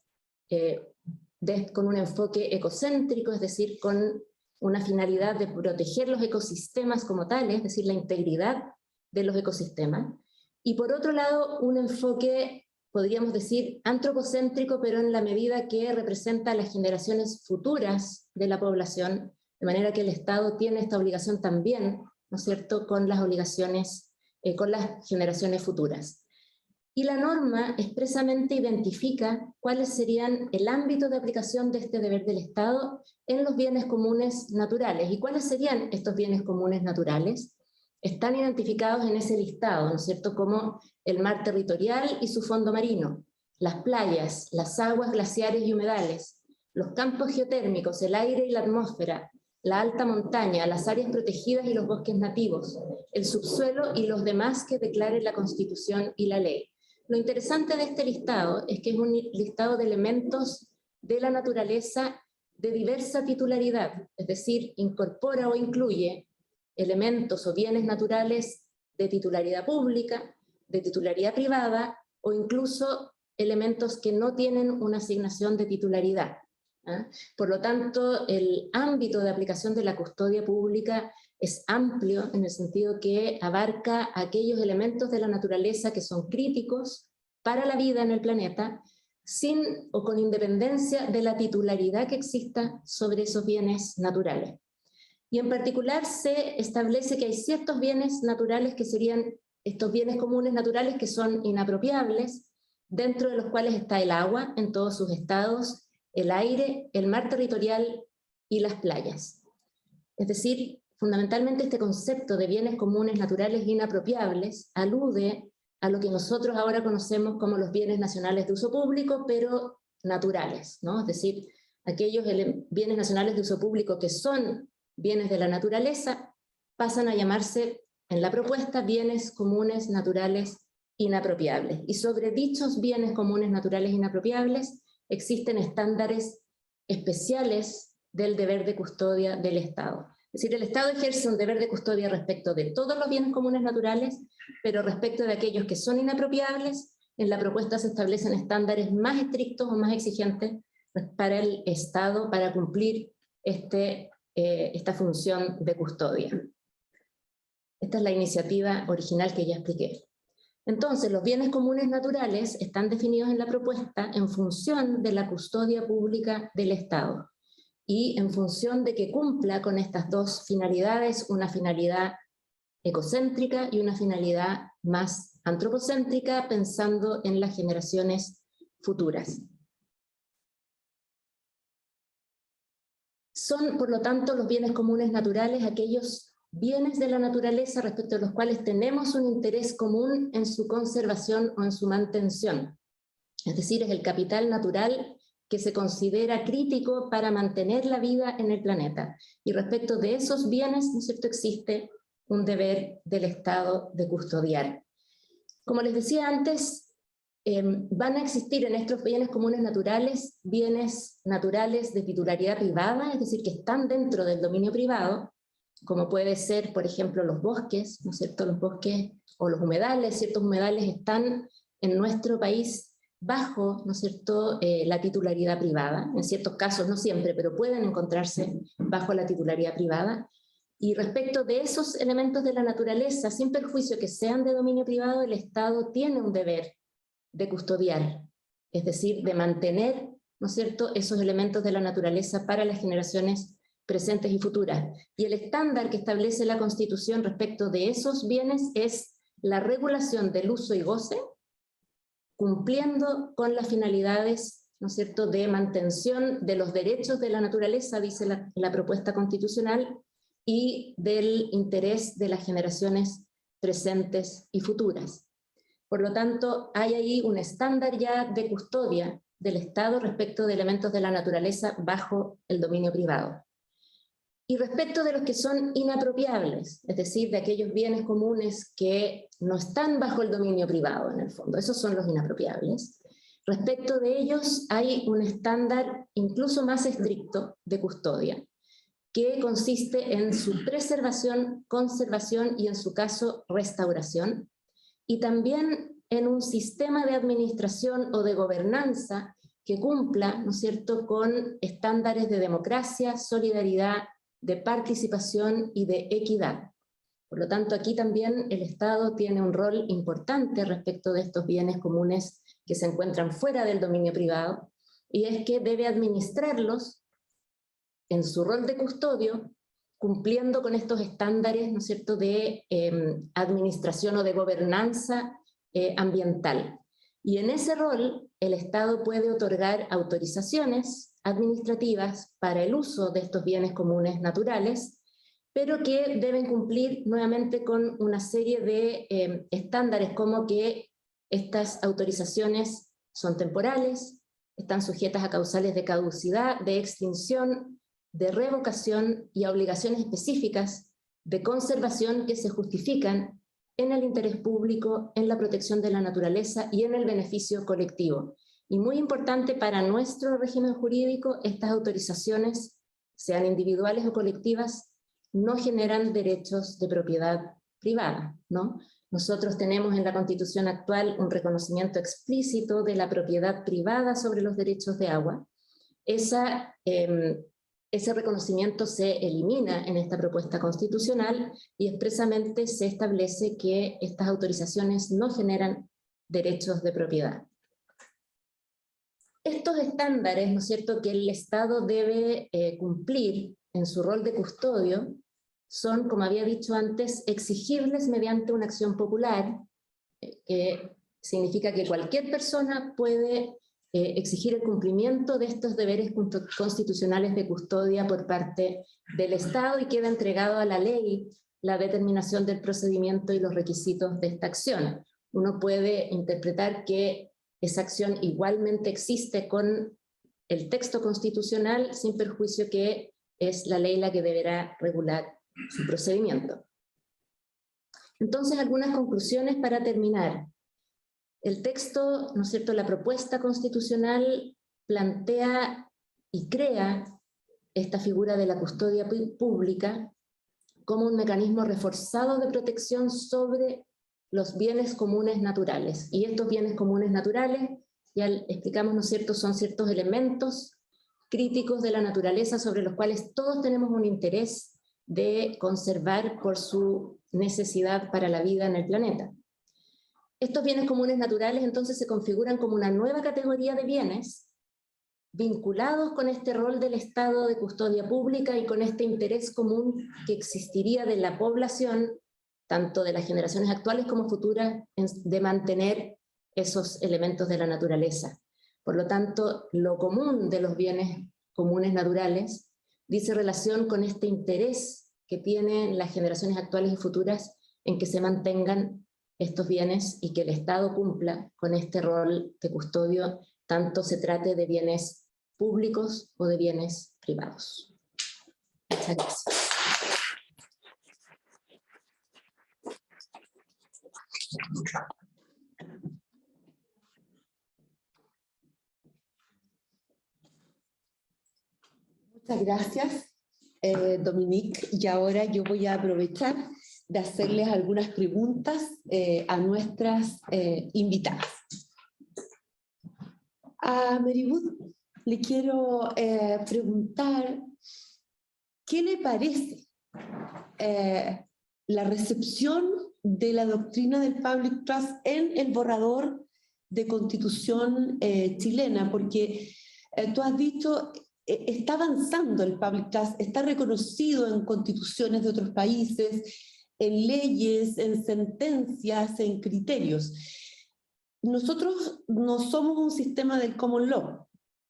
con un enfoque ecocéntrico, es decir, con una finalidad de proteger los ecosistemas como tales, es decir, la integridad de los ecosistemas. Y por otro lado, un enfoque, podríamos decir, antropocéntrico, pero en la medida que representa a las generaciones futuras de la población, de manera que el Estado tiene esta obligación también, ¿no es cierto?, con las obligaciones, con las generaciones futuras. Y la norma expresamente identifica cuáles serían el ámbito de aplicación de este deber del Estado en los bienes comunes naturales. ¿Y cuáles serían estos bienes comunes naturales? Están identificados en ese listado, ¿no es cierto?, como el mar territorial y su fondo marino, las playas, las aguas glaciares y humedales, los campos geotérmicos, el aire y la atmósfera, la alta montaña, las áreas protegidas y los bosques nativos, el subsuelo y los demás que declare la Constitución y la ley. Lo interesante de este listado es que es un listado de elementos de la naturaleza de diversa titularidad, es decir, incorpora o incluye elementos o bienes naturales de titularidad pública, de titularidad privada, o incluso elementos que no tienen una asignación de titularidad. Por lo tanto, el ámbito de aplicación de la custodia pública es amplio en el sentido que abarca aquellos elementos de la naturaleza que son críticos para la vida en el planeta, sin o con independencia de la titularidad que exista sobre esos bienes naturales. Y en particular se establece que hay ciertos bienes naturales que serían estos bienes comunes naturales que son inapropiables, dentro de los cuales está el agua en todos sus estados, el aire, el mar territorial y las playas. Es decir, fundamentalmente este concepto de bienes comunes naturales inapropiables alude a lo que nosotros ahora conocemos como los bienes nacionales de uso público, pero naturales, ¿no? Es decir, aquellos bienes nacionales de uso público que son bienes de la naturaleza pasan a llamarse en la propuesta bienes comunes naturales inapropiables. Y sobre dichos bienes comunes naturales inapropiables existen estándares especiales del deber de custodia del Estado. Es decir, el Estado ejerce un deber de custodia respecto de todos los bienes comunes naturales, pero respecto de aquellos que son inapropiables, en la propuesta se establecen estándares más estrictos o más exigentes para el Estado para cumplir esta función de custodia. Esta es la iniciativa original que ya expliqué. Entonces, los bienes comunes naturales están definidos en la propuesta en función de la custodia pública del Estado y en función de que cumpla con estas dos finalidades, una finalidad ecocéntrica y una finalidad más antropocéntrica, pensando en las generaciones futuras. Son, por lo tanto, los bienes comunes naturales aquellos bienes de la naturaleza respecto a los cuales tenemos un interés común en su conservación o en su mantención. Es decir, es el capital natural que se considera crítico para mantener la vida en el planeta. Y respecto de esos bienes, ¿no es cierto?, existe un deber del Estado de custodiar. Como les decía antes, van a existir en estos bienes comunes naturales, bienes naturales de titularidad privada, es decir, que están dentro del dominio privado, como puede ser, por ejemplo, los bosques, ¿no es cierto?, los bosques o los humedales. Ciertos humedales están en nuestro país bajo, ¿no es cierto?, la titularidad privada, en ciertos casos, no siempre, pero pueden encontrarse bajo la titularidad privada. Y respecto de esos elementos de la naturaleza, sin perjuicio que sean de dominio privado, el Estado tiene un deber de custodiar, es decir, de mantener, ¿no es cierto?, esos elementos de la naturaleza para las generaciones presentes y futuras. Y el estándar que establece la Constitución respecto de esos bienes es la regulación del uso y goce, cumpliendo con las finalidades, ¿no es cierto?, de mantención de los derechos de la naturaleza, dice la propuesta constitucional, y del interés de las generaciones presentes y futuras. Por lo tanto, hay ahí un estándar ya de custodia del Estado respecto de elementos de la naturaleza bajo el dominio privado. Y respecto de los que son inapropiables, es decir, de aquellos bienes comunes que no están bajo el dominio privado en el fondo, esos son los inapropiables. Respecto de ellos hay un estándar incluso más estricto de custodia, que consiste en su preservación, conservación y en su caso restauración, y también en un sistema de administración o de gobernanza que cumpla, ¿no es cierto?, con estándares de democracia, solidaridad, de participación y de equidad. Por lo tanto, aquí también el Estado tiene un rol importante respecto de estos bienes comunes que se encuentran fuera del dominio privado, y es que debe administrarlos en su rol de custodio, cumpliendo con estos estándares, ¿no es cierto?, de administración o de gobernanza ambiental. Y en ese rol, el Estado puede otorgar autorizaciones administrativas para el uso de estos bienes comunes naturales, pero que deben cumplir nuevamente con una serie de estándares, como que estas autorizaciones son temporales, están sujetas a causales de caducidad, de extinción, de revocación y a obligaciones específicas de conservación que se justifican en el interés público, en la protección de la naturaleza y en el beneficio colectivo. Y muy importante para nuestro régimen jurídico, estas autorizaciones, sean individuales o colectivas, no generan derechos de propiedad privada, ¿no? Nosotros tenemos en la Constitución actual un reconocimiento explícito de la propiedad privada sobre los derechos de agua. Ese reconocimiento se elimina en esta propuesta constitucional y expresamente se establece que estas autorizaciones no generan derechos de propiedad. Estos estándares, ¿no es cierto?, que el Estado debe cumplir en su rol de custodio son, como había dicho antes, exigibles mediante una acción popular, que significa que cualquier persona puede exigir el cumplimiento de estos deberes constitucionales de custodia por parte del Estado, y queda entregado a la ley la determinación del procedimiento y los requisitos de esta acción. Uno puede interpretar que esa acción igualmente existe con el texto constitucional, sin perjuicio que es la ley la que deberá regular su procedimiento. Entonces, algunas conclusiones para terminar. El texto, ¿no es cierto?, la propuesta constitucional plantea y crea esta figura de la custodia pública como un mecanismo reforzado de protección sobre los bienes comunes naturales. Y estos bienes comunes naturales, ya explicamos, ¿no es cierto?, son ciertos elementos críticos de la naturaleza sobre los cuales todos tenemos un interés de conservar por su necesidad para la vida en el planeta. estos bienes comunes naturales entonces se configuran como una nueva categoría de bienes vinculados con este rol del Estado de custodia pública y con este interés común que existiría de la población, tanto de las generaciones actuales como futuras, de mantener esos elementos de la naturaleza. Por lo tanto, lo común de los bienes comunes naturales dice relación con este interés que tienen las generaciones actuales y futuras en que se mantengan estos bienes y que el Estado cumpla con este rol de custodio, tanto se trate de bienes públicos o de bienes privados. Muchas gracias. Muchas gracias, Dominique. Y ahora yo voy a aprovechar de hacerles algunas preguntas a nuestras invitadas. A Maribeth le quiero preguntar, ¿qué le parece la recepción de la doctrina del Public Trust en el borrador de Constitución chilena? Porque tú has dicho, está avanzando el Public Trust, está reconocido en constituciones de otros países, en leyes, en sentencias, en criterios. Nosotros no somos un sistema del common law,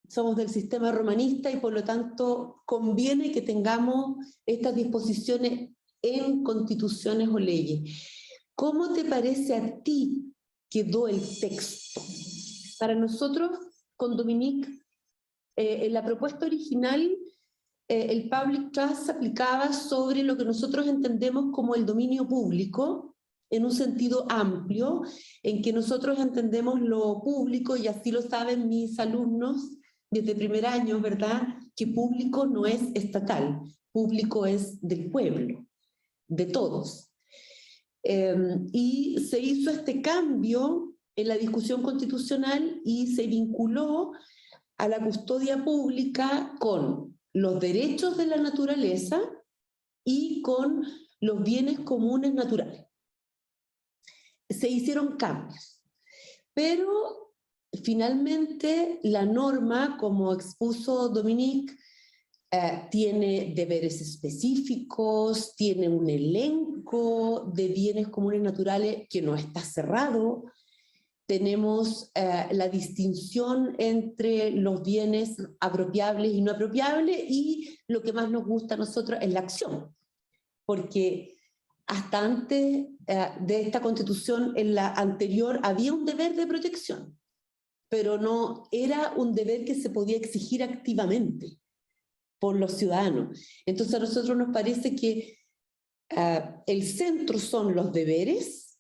somos del sistema romanista y por lo tanto conviene que tengamos estas disposiciones en constituciones o leyes. ¿Cómo te parece a ti quedó el texto? Para nosotros, con Dominique, en la propuesta original, el Public Trust se aplicaba sobre lo que nosotros entendemos como el dominio público, en un sentido amplio, en que nosotros entendemos lo público, y así lo saben mis alumnos desde primer año, ¿verdad? Que público no es estatal, público es del pueblo, de todos. Y se hizo este cambio en la discusión constitucional y se vinculó a la custodia pública con los derechos de la naturaleza y con los bienes comunes naturales. Se hicieron cambios, pero finalmente la norma, como expuso Dominique, tiene deberes específicos, tiene un elenco de bienes comunes naturales que no está cerrado. Tenemos la distinción entre los bienes apropiables y no apropiables, y lo que más nos gusta a nosotros es la acción, porque hasta antes de esta constitución, en la anterior, había un deber de protección, pero no era un deber que se podía exigir activamente por los ciudadanos. Entonces a nosotros nos parece que el centro son los deberes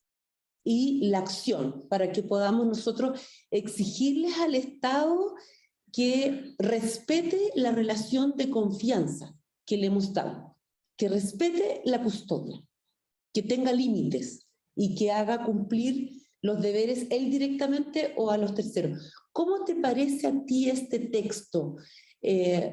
y la acción, para que podamos nosotros exigirles al Estado que respete la relación de confianza que le hemos dado, que respete la custodia, que tenga límites y que haga cumplir los deberes él directamente o a los terceros. ¿Cómo te parece a ti este texto?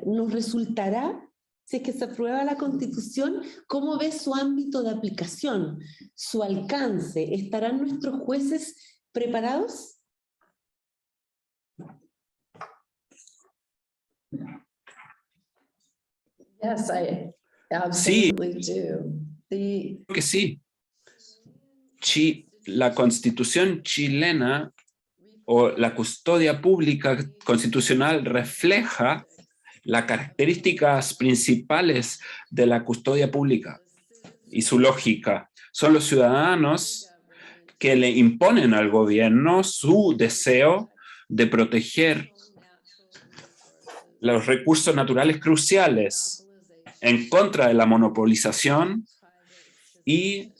¿Nos resultará, si es que se aprueba la Constitución, cómo ves su ámbito de aplicación, su alcance? ¿Estarán nuestros jueces preparados? Yes, I absolutely do. Creo que sí. La Constitución chilena o la custodia pública constitucional refleja las características principales de la custodia pública y su lógica. Son los ciudadanos que le imponen al gobierno su deseo de proteger los recursos naturales cruciales en contra de la monopolización y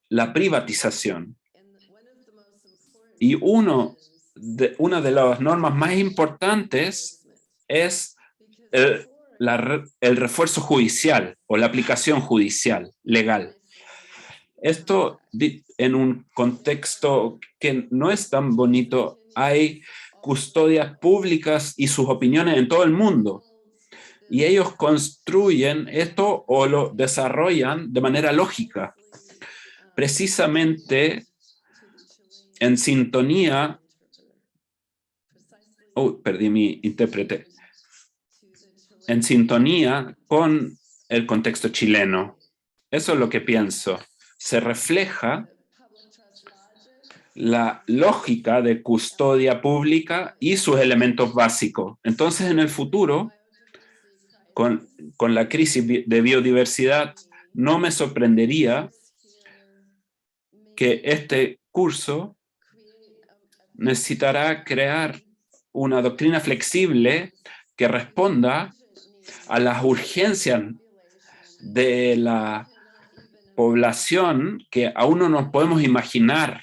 la privatización. Y una de las normas más importantes es el refuerzo judicial o la aplicación judicial legal. Esto en un contexto que no es tan bonito. Hay custodias públicas y sus opiniones en todo el mundo. Y ellos construyen esto o lo desarrollan de manera lógica. Precisamente en sintonía, perdí mi intérprete, en sintonía con el contexto chileno. Eso es lo que pienso. Se refleja la lógica de custodia pública y sus elementos básicos. Entonces, en el futuro, con la crisis de biodiversidad, no me sorprendería que este curso necesitará crear una doctrina flexible que responda a las urgencias de la población que aún no nos podemos imaginar.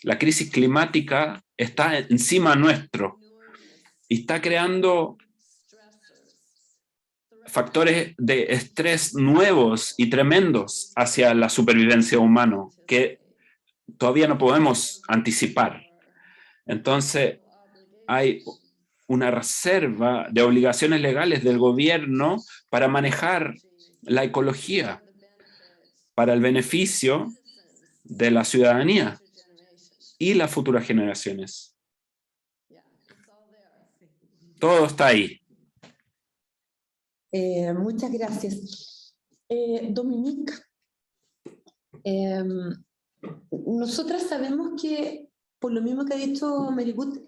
La crisis climática está encima nuestro y está creando factores de estrés nuevos y tremendos hacia la supervivencia humana que todavía no podemos anticipar. Entonces, hay una reserva de obligaciones legales del gobierno para manejar la ecología para el beneficio de la ciudadanía y las futuras generaciones. Todo está ahí. Muchas gracias. Dominique, nosotras sabemos que, por lo mismo que ha dicho Marigut,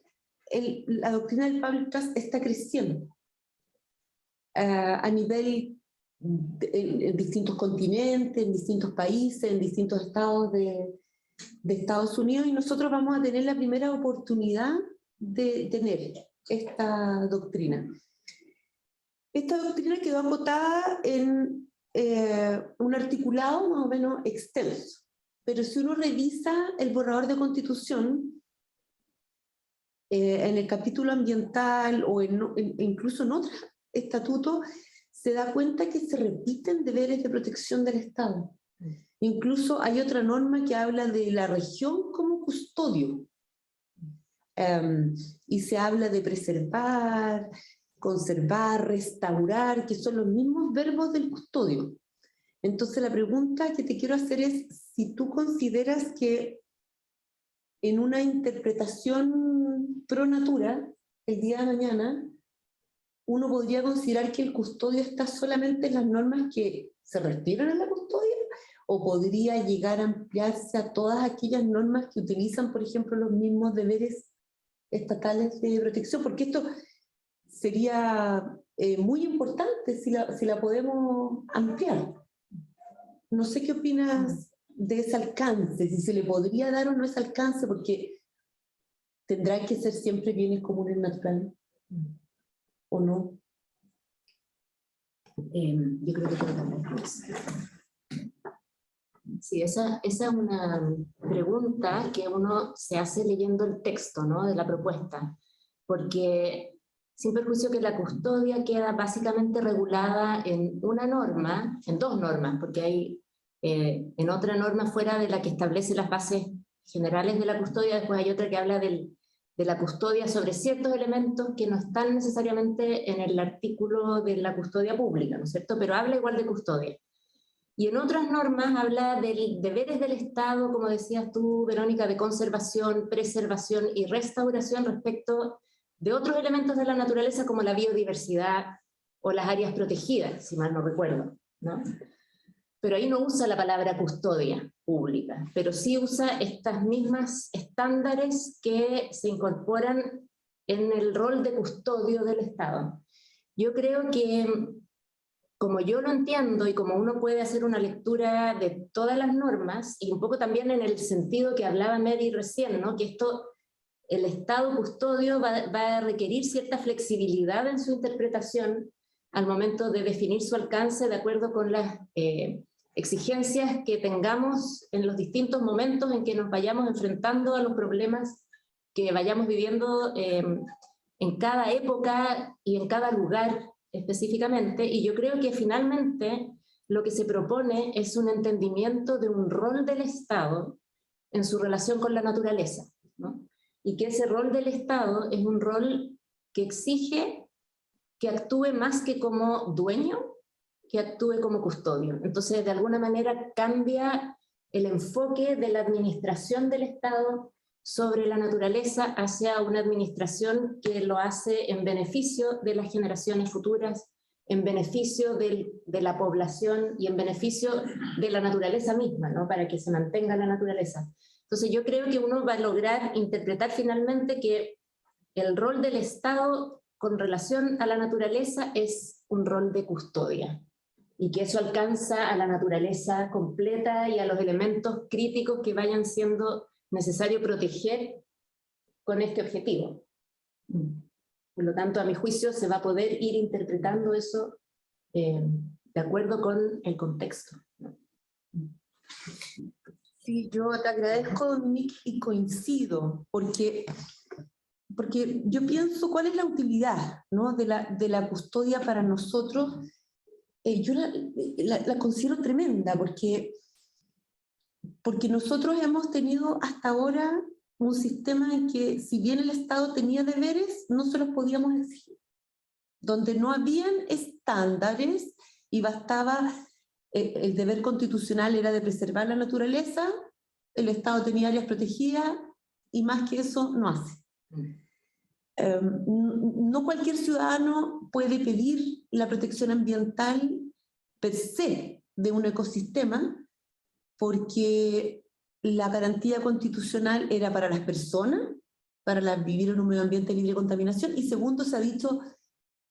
la doctrina del Public Trust está creciendo a nivel en distintos continentes, en distintos países, en distintos estados de Estados Unidos, y nosotros vamos a tener la primera oportunidad de tener esta doctrina. Esta doctrina quedó acotada en un articulado más o menos extenso, pero si uno revisa el borrador de Constitución, en el capítulo ambiental o incluso en otros estatutos, se da cuenta que se repiten deberes de protección del Estado. Incluso hay otra norma que habla de la región como custodio. Y se habla de preservar, conservar, restaurar, que son los mismos verbos del custodio. Entonces la pregunta que te quiero hacer es si tú consideras que en una interpretación pro natura, el día de mañana, uno podría considerar que el custodio está solamente en las normas que se refieren a la custodia, o podría llegar a ampliarse a todas aquellas normas que utilizan, por ejemplo, los mismos deberes estatales de protección, porque esto sería muy importante si la podemos ampliar. No sé qué opinas de ese alcance, si se le podría dar o no ese alcance, porque tendrá que ser siempre bienes comunes naturales, ¿o no? Yo creo que tengo que hablar más. Sí, esa es una pregunta que uno se hace leyendo el texto, ¿no?, de la propuesta, porque sin perjuicio que la custodia queda básicamente regulada en una norma, en dos normas, porque hay en otra norma fuera de la que establece las bases generales de la custodia, después hay otra que habla de la custodia sobre ciertos elementos que no están necesariamente en el artículo de la custodia pública, ¿no es cierto?, pero habla igual de custodia. Y en otras normas habla de deberes del Estado, como decías tú, Verónica, de conservación, preservación y restauración respecto de otros elementos de la naturaleza como la biodiversidad o las áreas protegidas, si mal no recuerdo, ¿no? Pero ahí no usa la palabra custodia pública, pero sí usa estas mismas estándares que se incorporan en el rol de custodio del Estado. Yo creo que, como yo lo entiendo y como uno puede hacer una lectura de todas las normas, y un poco también en el sentido que hablaba Mary recién, ¿no?, que esto, el Estado custodio va a requerir cierta flexibilidad en su interpretación al momento de definir su alcance de acuerdo con las exigencias que tengamos en los distintos momentos en que nos vayamos enfrentando a los problemas que vayamos viviendo en cada época y en cada lugar específicamente. Y yo creo que finalmente lo que se propone es un entendimiento de un rol del Estado en su relación con la naturaleza, ¿no? Y que ese rol del Estado es un rol que exige que actúe más que como dueño, que actúe como custodio. Entonces, de alguna manera cambia el enfoque de la administración del Estado sobre la naturaleza hacia una administración que lo hace en beneficio de las generaciones futuras, en beneficio de la población y en beneficio de la naturaleza misma, ¿no? Para que se mantenga la naturaleza. Entonces yo creo que uno va a lograr interpretar finalmente que el rol del Estado con relación a la naturaleza es un rol de custodia y que eso alcanza a la naturaleza completa y a los elementos críticos que vayan siendo necesario proteger con este objetivo. Por lo tanto, a mi juicio, se va a poder ir interpretando eso de acuerdo con el contexto. Sí, yo te agradezco, Dominique, y coincido, porque yo pienso cuál es la utilidad, ¿no? de la custodia para nosotros. Yo la considero tremenda, porque nosotros hemos tenido hasta ahora un sistema en que, si bien el Estado tenía deberes, no se los podíamos exigir, donde no habían estándares y bastaba, el deber constitucional era de preservar la naturaleza, el Estado tenía áreas protegidas y más que eso no hace. No cualquier ciudadano puede pedir la protección ambiental per se de un ecosistema, porque la garantía constitucional era para las personas, para vivir en un medio ambiente libre de contaminación, y segundo, se ha dicho,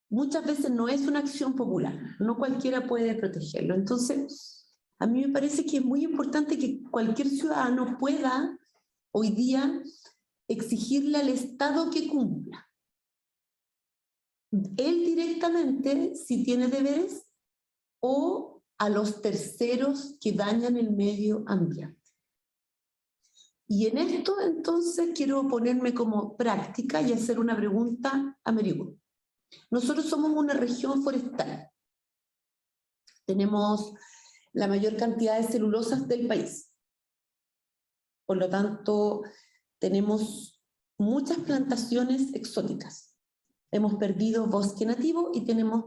muchas veces no es una acción popular, no cualquiera puede protegerlo. Entonces, a mí me parece que es muy importante que cualquier ciudadano pueda hoy día exigirle al Estado que cumpla. Él directamente, si tiene deberes, o a los terceros que dañan el medio ambiente. Y en esto, entonces, quiero ponerme como práctica y hacer una pregunta a Merigún. Nosotros somos una región forestal. Tenemos la mayor cantidad de celulosas del país. Por lo tanto, tenemos muchas plantaciones exóticas. Hemos perdido bosque nativo y tenemos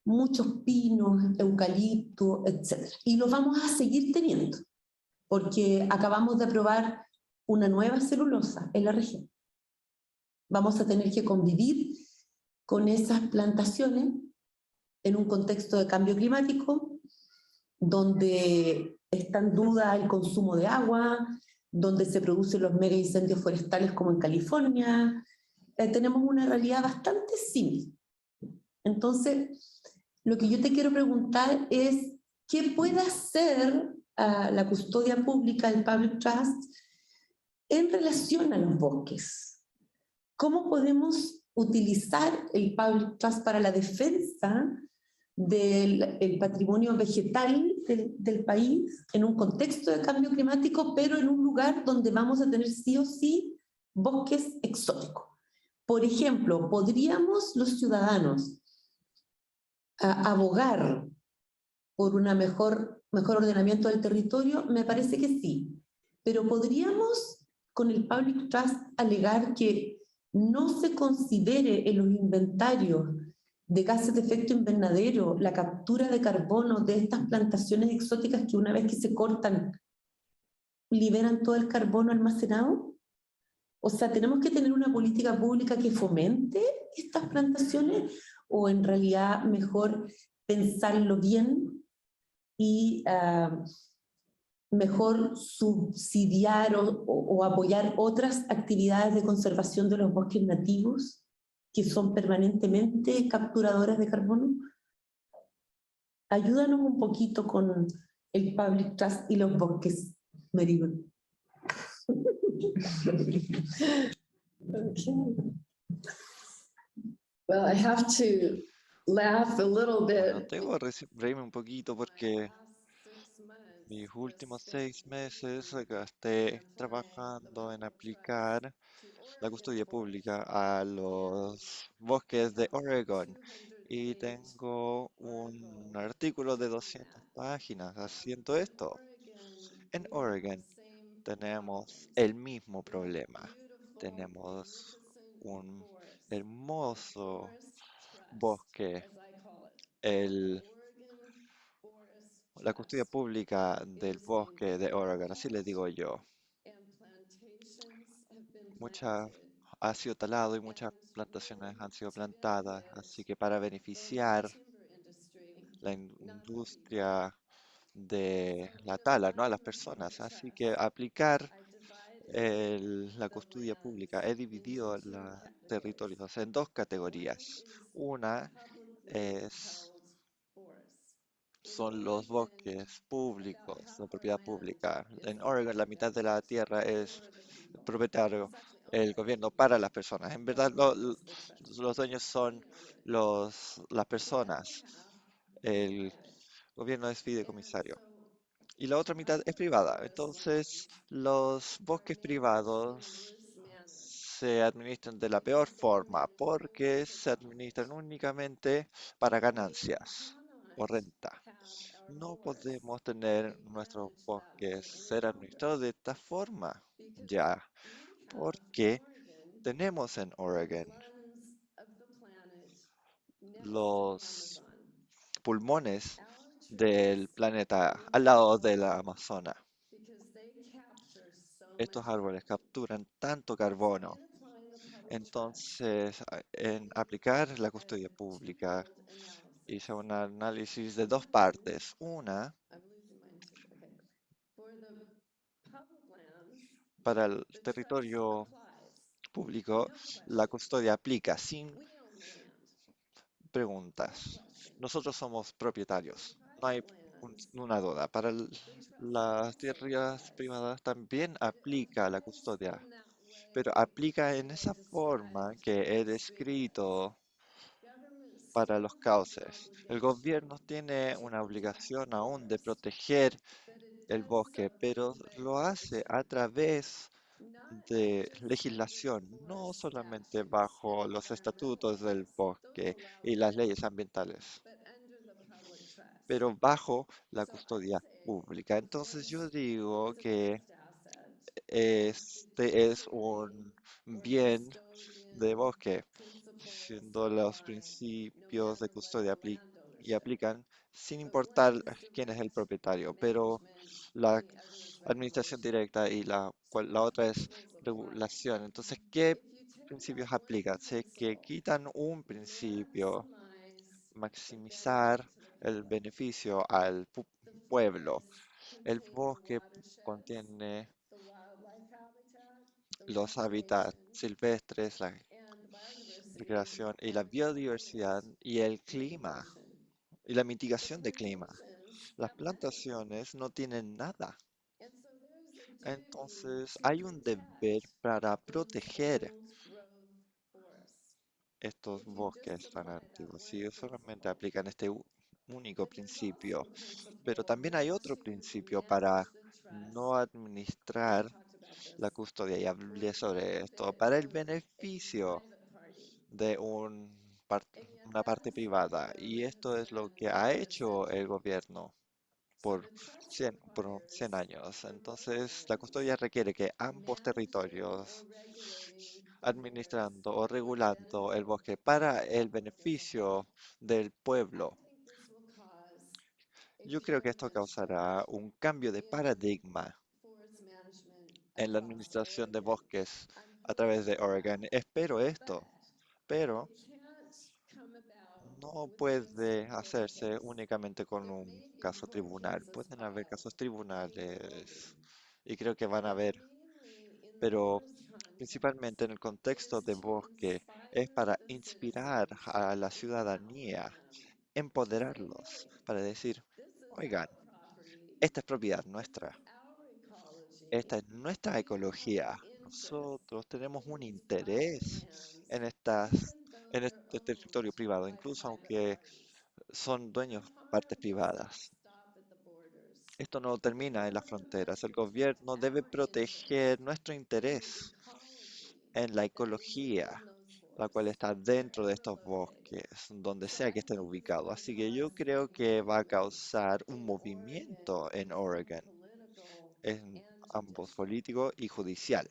muchos pinos, eucalipto, etc. Y los vamos a seguir teniendo, porque acabamos de aprobar una nueva celulosa en la región. Vamos a tener que convivir con esas plantaciones en un contexto de cambio climático, donde está en duda el consumo de agua, donde se producen los mega incendios forestales como en California. Tenemos una realidad bastante similar. Entonces, lo que yo te quiero preguntar es, ¿qué puede hacer la custodia pública, el Public Trust, en relación a los bosques? ¿Cómo podemos utilizar el Public Trust para la defensa del patrimonio vegetal del país en un contexto de cambio climático, pero en un lugar donde vamos a tener sí o sí bosques exóticos? Por ejemplo, ¿podríamos los ciudadanos abogar por un mejor ordenamiento del territorio? Me parece que sí, pero podríamos con el Public Trust alegar que no se considere en los inventarios de gases de efecto invernadero la captura de carbono de estas plantaciones exóticas que una vez que se cortan liberan todo el carbono almacenado. O sea, ¿tenemos que tener una política pública que fomente estas plantaciones o en realidad mejor pensarlo bien y mejor subsidiar o apoyar otras actividades de conservación de los bosques nativos que son permanentemente capturadoras de carbono? Ayúdanos un poquito con el Public Trust y los bosques, Maribel. Okay. Well, I have to laugh a little Bueno, bit. tengo que reírme un poquito porque mis últimos 6 meses gasté trabajando en aplicar la custodia pública a los bosques de Oregon y tengo un artículo de 200 páginas haciendo esto. En Oregon tenemos el mismo problema. Tenemos un hermoso bosque, el, la custodia pública del bosque de Oregon, así le digo yo. mucha, ha sido talado y muchas plantaciones han sido plantadas, así que para beneficiar la industria de la tala, ¿no? A las personas. Así que aplicar la custodia pública. He dividido los territorios en dos categorías. Una es, son los bosques públicos, de propiedad pública. En Oregon, la mitad de la tierra es propietario el gobierno para las personas. En verdad, los dueños son las personas. El gobierno es fideicomisario. Y la otra mitad es privada. Entonces, los bosques privados se administran de la peor forma porque se administran únicamente para ganancias o renta. No podemos tener nuestros bosques ser administrados de esta forma ya, porque tenemos en Oregon los pulmones del planeta al lado de la Amazona. Estos árboles capturan tanto carbono. Entonces, en aplicar la custodia pública, hice un análisis de dos partes. Una, para el territorio público, la custodia aplica sin preguntas. Nosotros somos propietarios, no hay una duda. Para las tierras privadas también aplica la custodia, pero aplica en esa forma que he descrito para los cauces. El gobierno tiene una obligación aún de proteger el bosque, pero lo hace a través de legislación, no solamente bajo los estatutos del bosque y las leyes ambientales, pero bajo la custodia pública. Entonces yo digo que este es un bien de bosque, siendo los principios de custodia y aplican sin importar quién es el propietario, pero la administración directa y la otra es regulación. Entonces, ¿qué principios aplican? Se que quitan un principio, maximizar el beneficio al pueblo. El bosque contiene los hábitats silvestres, la recreación y la biodiversidad y el clima y la mitigación de clima. Las plantaciones no tienen nada. Entonces, hay un deber para proteger estos bosques tan antiguos. Si ellos solamente aplican este único principio, pero también hay otro principio para no administrar la custodia, y hablé sobre esto, para el beneficio de una parte privada. Y esto es lo que ha hecho el gobierno por 100 años. Entonces, la custodia requiere que ambos territorios, administrando o regulando el bosque para el beneficio del pueblo. Yo creo que esto causará un cambio de paradigma en la administración de bosques a través de Oregon. Espero esto, pero no puede hacerse únicamente con un caso tribunal. Pueden haber casos tribunales y creo que van a haber, pero principalmente en el contexto de bosque es para inspirar a la ciudadanía, empoderarlos, para decir, oigan, esta es propiedad nuestra, esta es nuestra ecología. Nosotros tenemos un interés en en este territorio privado, incluso aunque son dueños partes privadas. Esto no termina en las fronteras. El gobierno debe proteger nuestro interés en la ecología, la cual está dentro de estos bosques, donde sea que estén ubicados. Así que yo creo que va a causar un movimiento en Oregon, en ambos político y judicial.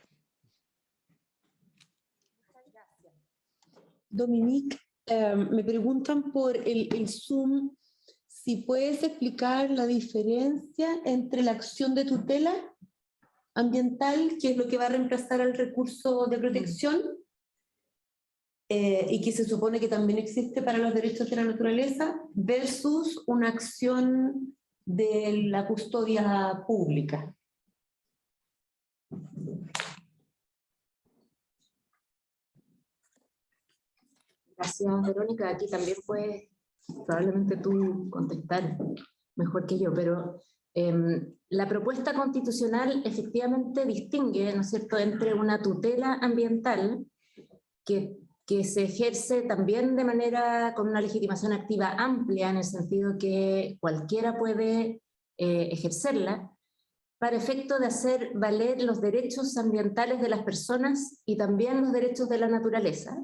Dominique, me preguntan por el Zoom, si puedes explicar la diferencia entre la acción de tutela ambiental, que es lo que va a reemplazar al recurso de protección, y que se supone que también existe para los derechos de la naturaleza, versus una acción de la custodia pública. Gracias, Verónica. Aquí también puedes probablemente tú contestar mejor que yo, pero la propuesta constitucional efectivamente distingue, ¿no es cierto?, entre una tutela ambiental que se ejerce también de manera con una legitimación activa amplia, en el sentido que cualquiera puede ejercerla, para efecto de hacer valer los derechos ambientales de las personas y también los derechos de la naturaleza.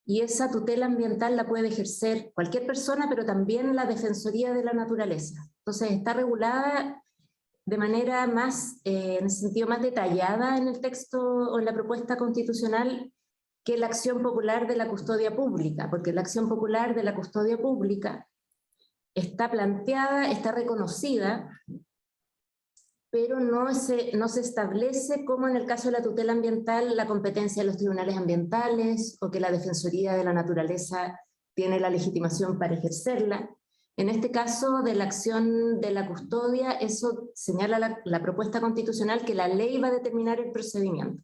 Y esa tutela ambiental la puede ejercer cualquier persona, pero también la Defensoría de la Naturaleza. Entonces está regulada de manera más, en el sentido más detallada en el texto o en la propuesta constitucional que la acción popular de la custodia pública, porque la acción popular de la custodia pública está planteada, está reconocida, pero no se establece, como en el caso de la tutela ambiental, la competencia de los tribunales ambientales o que la Defensoría de la Naturaleza tiene la legitimación para ejercerla. En este caso de la acción de la custodia, eso señala la propuesta constitucional, que la ley va a determinar el procedimiento.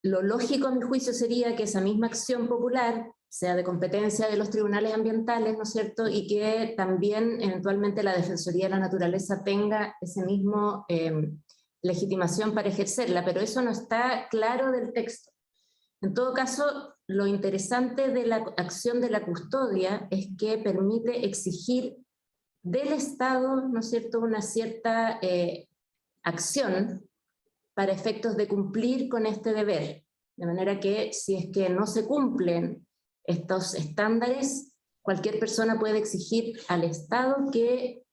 Lo lógico, a mi juicio, sería que esa misma acción popular sea de competencia de los tribunales ambientales, ¿no es cierto?, y que también eventualmente la Defensoría de la Naturaleza tenga ese mismo legitimación para ejercerla, pero eso no está claro del texto. En todo caso, lo interesante de la acción de la custodia es que permite exigir del Estado, ¿no es cierto?, una cierta acción para efectos de cumplir con este deber, de manera que si es que no se cumplen estos estándares, cualquier persona puede exigir al Estado que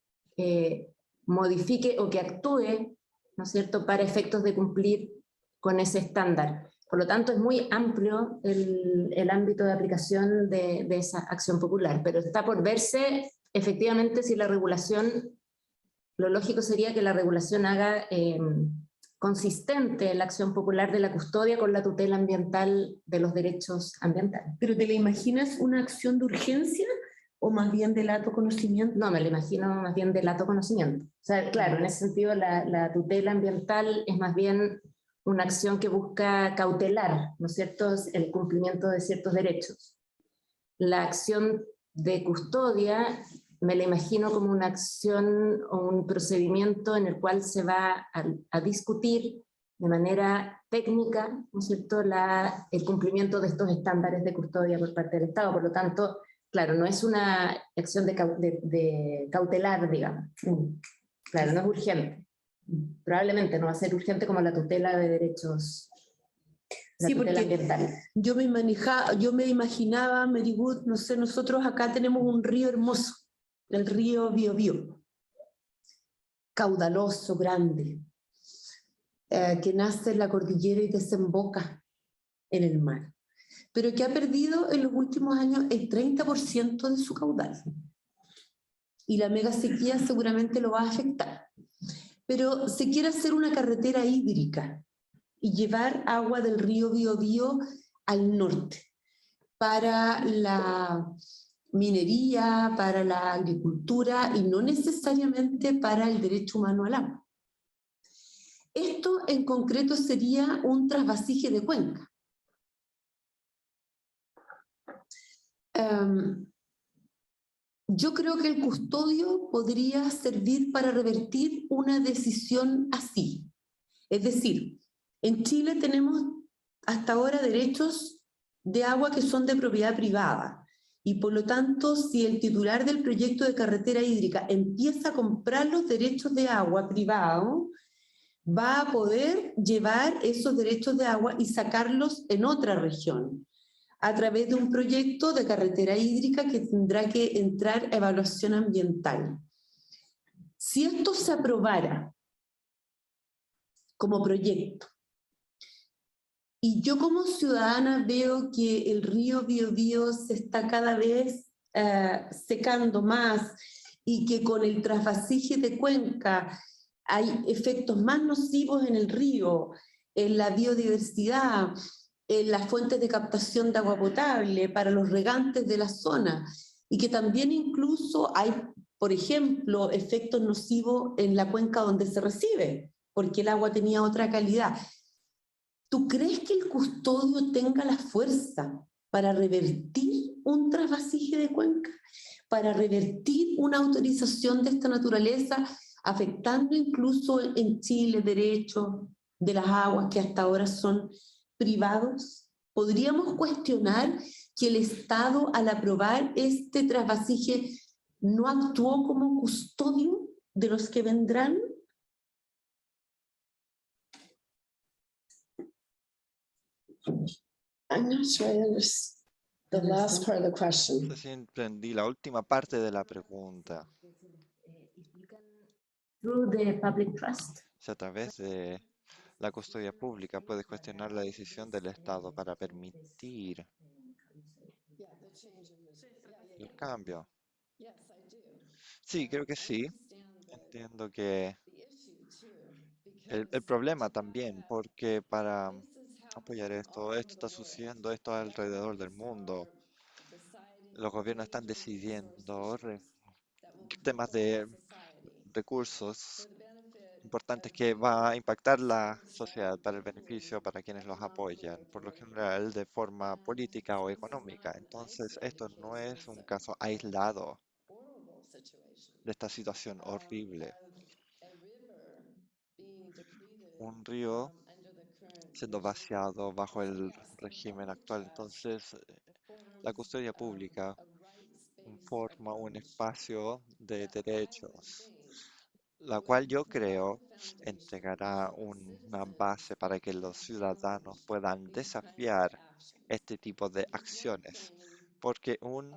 modifique o que actúe, ¿no es cierto?, para efectos de cumplir con ese estándar. Por lo tanto, es muy amplio el ámbito de aplicación de esa acción popular, pero está por verse efectivamente si la regulación, lo lógico sería que la regulación haga consistente la acción popular de la custodia con la tutela ambiental de los derechos ambientales. ¿Pero te la imaginas una acción de urgencia o más bien de lato conocimiento? No, me lo imagino más bien de lato conocimiento. O sea, claro, en ese sentido la tutela ambiental es más bien una acción que busca cautelar, ¿no es cierto?, el cumplimiento de ciertos derechos. La acción de custodia me la imagino como una acción o un procedimiento en el cual se va a discutir de manera técnica, ¿no es cierto?, el cumplimiento de estos estándares de custodia por parte del Estado. Por lo tanto, claro, no es una acción de cautelar, digamos. Claro, no es urgente. Probablemente no va a ser urgente como la tutela de derechos. Sí, porque yo me imaginaba, Mary Good, no sé, nosotros acá tenemos un río hermoso, el río Biobío, caudaloso, grande, que nace en la cordillera y desemboca en el mar, pero que ha perdido en los últimos años el 30% de su caudal. Y la mega sequía seguramente lo va a afectar. Pero se quiere hacer una carretera hídrica y llevar agua del río Biobío al norte para la minería, para la agricultura y no necesariamente para el derecho humano al agua. Esto en concreto sería un trasvasije de cuenca. Yo creo que el custodio podría servir para revertir una decisión así. Es decir, en Chile tenemos hasta ahora derechos de agua que son de propiedad privada y por lo tanto si el titular del proyecto de carretera hídrica empieza a comprar los derechos de agua privado, va a poder llevar esos derechos de agua y sacarlos en otra región a través de un proyecto de carretera hídrica que tendrá que entrar a evaluación ambiental. Si esto se aprobara como proyecto, y yo como ciudadana veo que el río Biobío se está cada vez secando más y que con el trasvasije de cuenca hay efectos más nocivos en el río, en la biodiversidad, en las fuentes de captación de agua potable para los regantes de la zona, y que también incluso hay, por ejemplo, efectos nocivos en la cuenca donde se recibe, porque el agua tenía otra calidad. ¿Tú crees que el custodio tenga la fuerza para revertir un trasvasije de cuenca, para revertir una autorización de esta naturaleza, afectando incluso en Chile derechos de las aguas que hasta ahora son privados? ¿Podríamos cuestionar que el Estado, al aprobar este trasvasije, no actuó como custodio de los que vendrán? I'm not sure I understand the last part of the No question. sé si entendí la última parte de la pregunta. Through the public trust. Si a través de la custodia pública puede cuestionar la decisión del Estado para permitir el cambio. Sí, creo que sí. Entiendo que el problema también, porque para apoyar esto está sucediendo esto alrededor del mundo. Los gobiernos están decidiendo temas de recursos importantes que va a impactar la sociedad para el beneficio para quienes los apoyan, por lo general de forma política o económica. Entonces, esto no es un caso aislado de esta situación horrible. Un río siendo vaciado bajo el régimen actual. Entonces, la custodia pública forma un espacio de derechos, la cual yo creo entregará una base para que los ciudadanos puedan desafiar este tipo de acciones, porque un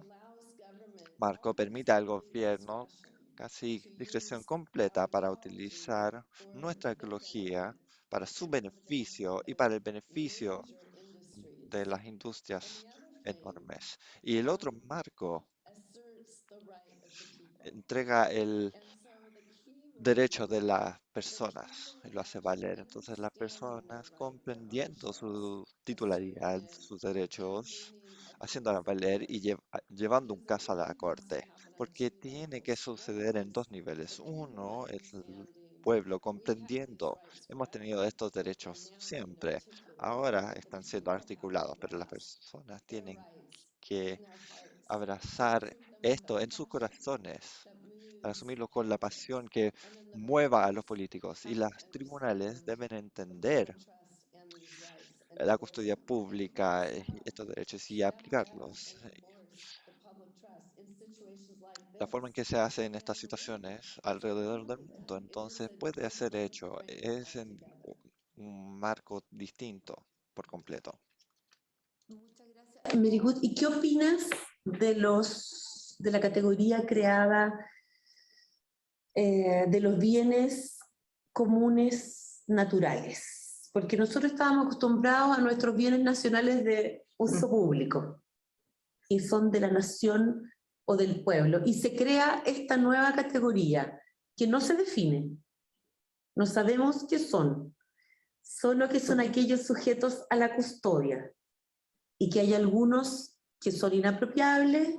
marco permite al gobierno casi discreción completa para utilizar nuestra ecología para su beneficio y para el beneficio de las industrias enormes. Y el otro marco entrega el derecho de las personas y lo hace valer. Entonces las personas comprendiendo su titularidad, sus derechos, haciéndola valer y llevando un caso a la corte. Porque tiene que suceder en dos niveles. Uno, es el pueblo comprendiendo. Hemos tenido estos derechos siempre. Ahora están siendo articulados, pero las personas tienen que abrazar esto en sus corazones, para asumirlo con la pasión que mueva a los políticos. Y los tribunales deben entender la custodia pública, estos derechos y aplicarlos. La forma en que se hace en estas situaciones alrededor del mundo, entonces puede ser hecho, es en un marco distinto por completo. Merigut, ¿y qué opinas de la categoría creada de los bienes comunes naturales? Porque nosotros estábamos acostumbrados a nuestros bienes nacionales de uso público, y son de la nación o del pueblo, y se crea esta nueva categoría que no se define. No sabemos qué son, solo que son aquellos sujetos a la custodia, y que hay algunos que son inapropiables,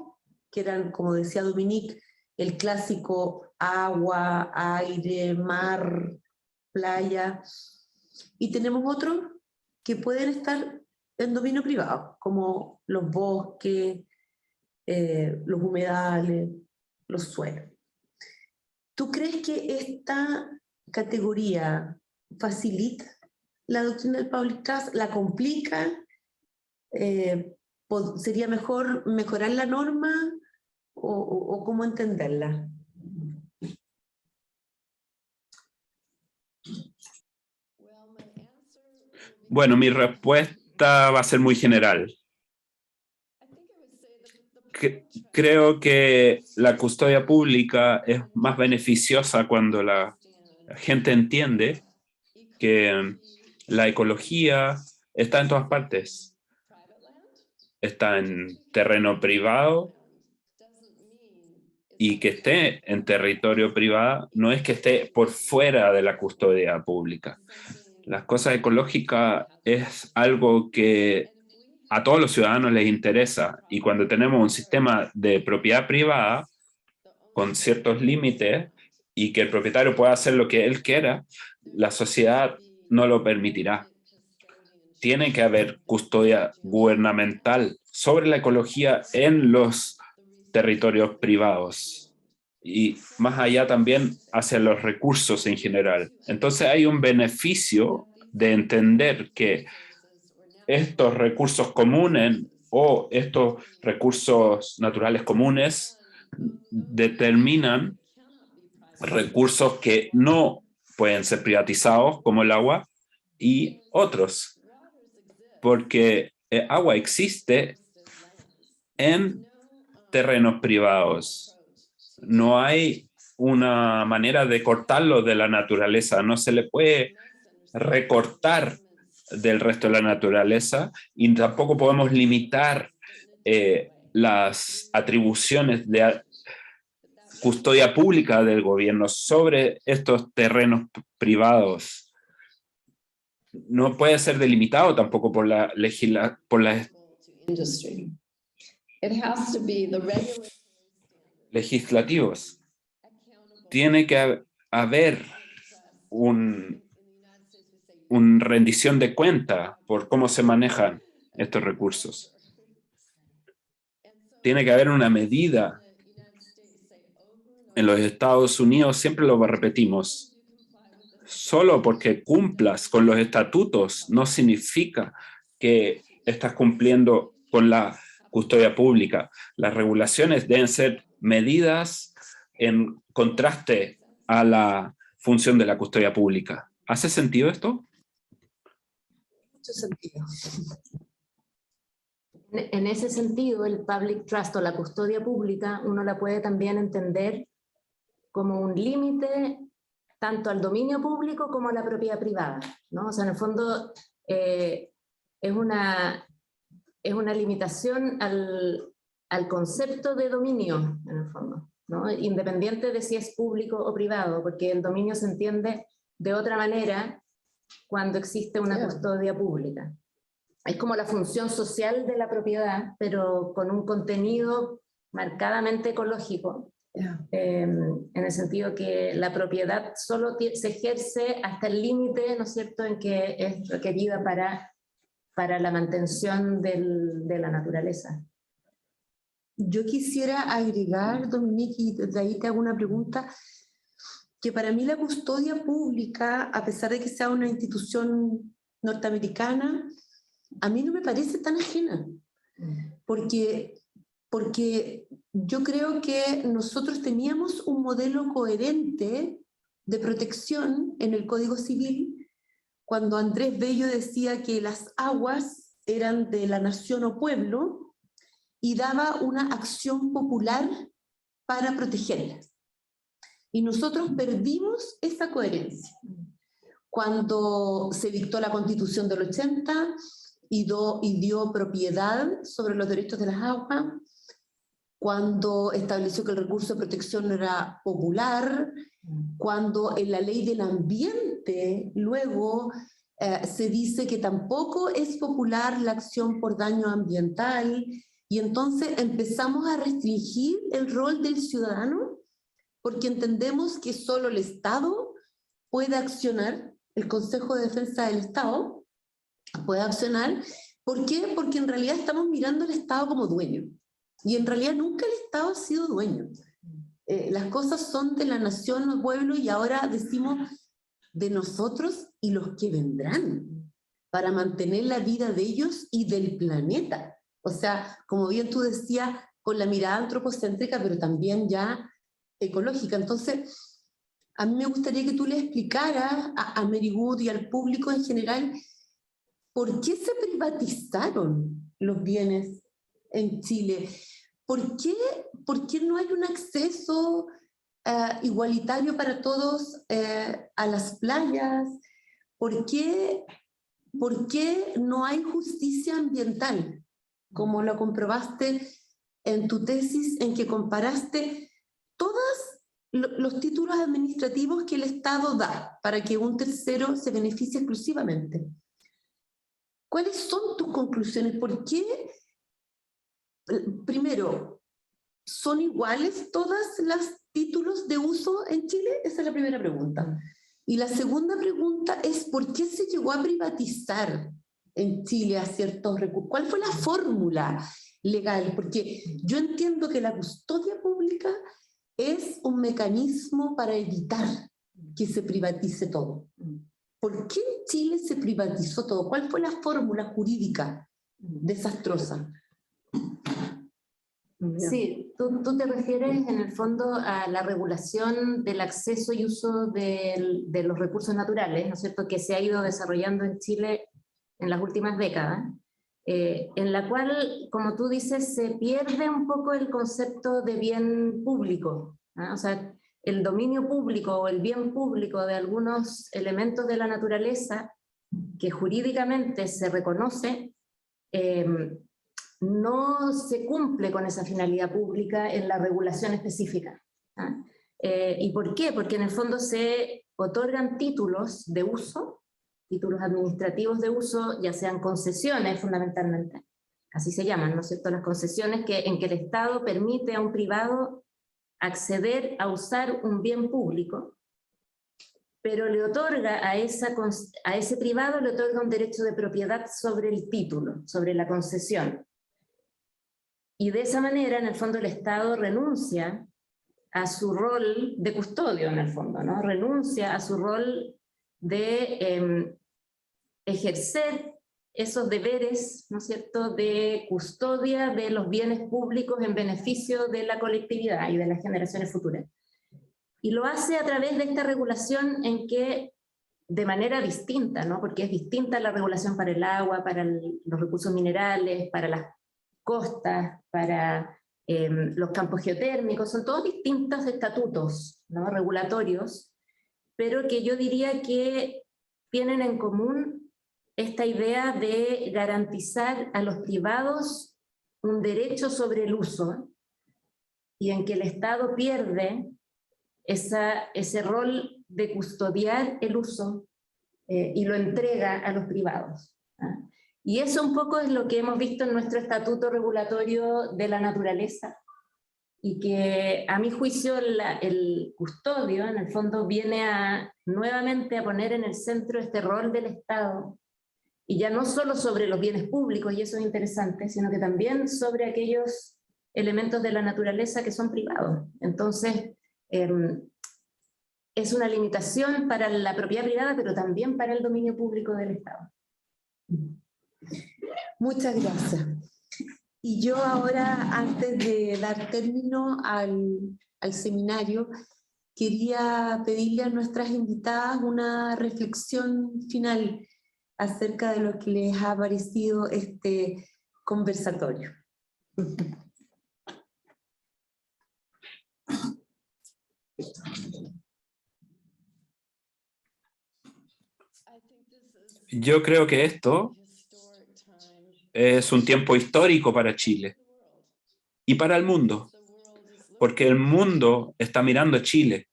que eran, como decía Dominique, el clásico agua, aire, mar, playa, y tenemos otros que pueden estar en dominio privado, como los bosques, los humedales, los suelos. ¿Tú crees que esta categoría facilita la doctrina del public trust, la complica? ¿Sería mejor mejorar la norma o cómo entenderla? Bueno, mi respuesta va a ser muy general. Creo que la custodia pública es más beneficiosa cuando la gente entiende que la ecología está en todas partes. Está en terreno privado y que esté en territorio privado no es que esté por fuera de la custodia pública. Las cosas ecológicas es algo que a todos los ciudadanos les interesa, y cuando tenemos un sistema de propiedad privada con ciertos límites y que el propietario pueda hacer lo que él quiera, la sociedad no lo permitirá. Tiene que haber custodia gubernamental sobre la ecología en los territorios privados y más allá también hacia los recursos en general. Entonces hay un beneficio de entender que estos recursos comunes o estos recursos naturales comunes determinan recursos que no pueden ser privatizados, como el agua, y otros, porque el agua existe en terrenos privados. No hay una manera de cortarlo de la naturaleza, no se le puede recortar del resto de la naturaleza y tampoco podemos limitar las atribuciones de custodia pública del gobierno sobre estos terrenos privados. No puede ser delimitado tampoco por la Industry. It has to be the regular. legislativos. Tiene que haber una rendición de cuenta por cómo se manejan estos recursos. Tiene que haber una medida. En los Estados Unidos siempre lo repetimos. Solo porque cumplas con los estatutos no significa que estás cumpliendo con la custodia pública. Las regulaciones deben ser medidas en contraste a la función de la custodia pública. ¿Hace sentido esto? Mucho sentido. En ese sentido, el public trust o la custodia pública, uno la puede también entender como un límite tanto al dominio público como a la propiedad privada, ¿no? O sea, en el fondo es una limitación al concepto de dominio, en el fondo, ¿no? Independiente de si es público o privado, porque el dominio se entiende de otra manera cuando existe una custodia pública. Es como la función social de la propiedad, pero con un contenido marcadamente ecológico. En el sentido que la propiedad solo se ejerce hasta el límite, ¿no es cierto?, en que es requerida para la mantención de la naturaleza. Yo quisiera agregar, Dominique, y de ahí te hago una pregunta, que para mí la custodia pública, a pesar de que sea una institución norteamericana, a mí no me parece tan ajena, porque yo creo que nosotros teníamos un modelo coherente de protección en el Código Civil cuando Andrés Bello decía que las aguas eran de la nación o pueblo y daba una acción popular para protegerlas. Y nosotros perdimos esa coherencia. Cuando se dictó la Constitución del 80 y dio propiedad sobre los derechos de las aguas, cuando estableció que el recurso de protección era popular, cuando en la ley del ambiente luego se dice que tampoco es popular la acción por daño ambiental, y entonces empezamos a restringir el rol del ciudadano porque entendemos que solo el Estado puede accionar, el Consejo de Defensa del Estado puede accionar. ¿Por qué? Porque en realidad estamos mirando al Estado como dueño. Y en realidad nunca el Estado ha sido dueño. Las cosas son de la nación, el pueblo, y ahora decimos de nosotros y los que vendrán, para mantener la vida de ellos y del planeta. O sea, como bien tú decías, con la mirada antropocéntrica, pero también ya ecológica. Entonces, a mí me gustaría que tú le explicaras a Mary Good y al público en general, ¿por qué se privatizaron los bienes en Chile? ¿Por qué no hay un acceso igualitario para todos a las playas? ¿Por qué no hay justicia ambiental? Como lo comprobaste en tu tesis, en que comparaste todos los títulos administrativos que el Estado da para que un tercero se beneficie exclusivamente. ¿Cuáles son tus conclusiones? ¿Por qué? Primero, ¿son iguales todos los títulos de uso en Chile? Esa es la primera pregunta. Y la segunda pregunta es, ¿por qué se llegó a privatizar en Chile a ciertos recursos? ¿Cuál fue la fórmula legal? Porque yo entiendo que la custodia pública es un mecanismo para evitar que se privatice todo. ¿Por qué en Chile se privatizó todo? ¿Cuál fue la fórmula jurídica desastrosa? Sí, tú te refieres en el fondo a la regulación del acceso y uso de los recursos naturales, ¿no es cierto?, que se ha ido desarrollando en Chile en las últimas décadas, en la cual, como tú dices, se pierde un poco el concepto de bien público, ¿ah? O sea, el dominio público o el bien público de algunos elementos de la naturaleza que jurídicamente se reconoce, no se cumple con esa finalidad pública en la regulación específica. ¿Ah? ¿Y por qué? Porque en el fondo se otorgan títulos de uso, títulos administrativos de uso, ya sean concesiones fundamentalmente, así se llaman, ¿no es cierto?, las concesiones en que el Estado permite a un privado acceder a usar un bien público, pero le otorga a ese privado le otorga un derecho de propiedad sobre el título, sobre la concesión. Y de esa manera, en el fondo, el Estado renuncia a su rol de custodio, en el fondo, ¿no? Renuncia a su rol de ejercer esos deberes, ¿no es cierto?, de custodia de los bienes públicos en beneficio de la colectividad y de las generaciones futuras. Y lo hace a través de esta regulación en que, de manera distinta, ¿no?, porque es distinta la regulación para el agua, para los recursos minerales, para las costas, para los campos geotérmicos, son todos distintos estatutos, ¿no?, regulatorios, pero que yo diría que tienen en común esta idea de garantizar a los privados un derecho sobre el uso, y en que el Estado pierde ese rol de custodiar el uso y lo entrega a los privados. ¿Ah? Y eso un poco es lo que hemos visto en nuestro estatuto regulatorio de la naturaleza, y que a mi juicio el custodio en el fondo viene nuevamente a poner en el centro este rol del Estado, y ya no solo sobre los bienes públicos, y eso es interesante, sino que también sobre aquellos elementos de la naturaleza que son privados. Entonces, es una limitación para la propiedad privada, pero también para el dominio público del Estado. Muchas gracias. Y yo ahora, antes de dar término al seminario, quería pedirle a nuestras invitadas una reflexión final acerca de lo que les ha parecido este conversatorio. Yo creo que esto es un tiempo histórico para Chile y para el mundo, porque el mundo está mirando a Chile.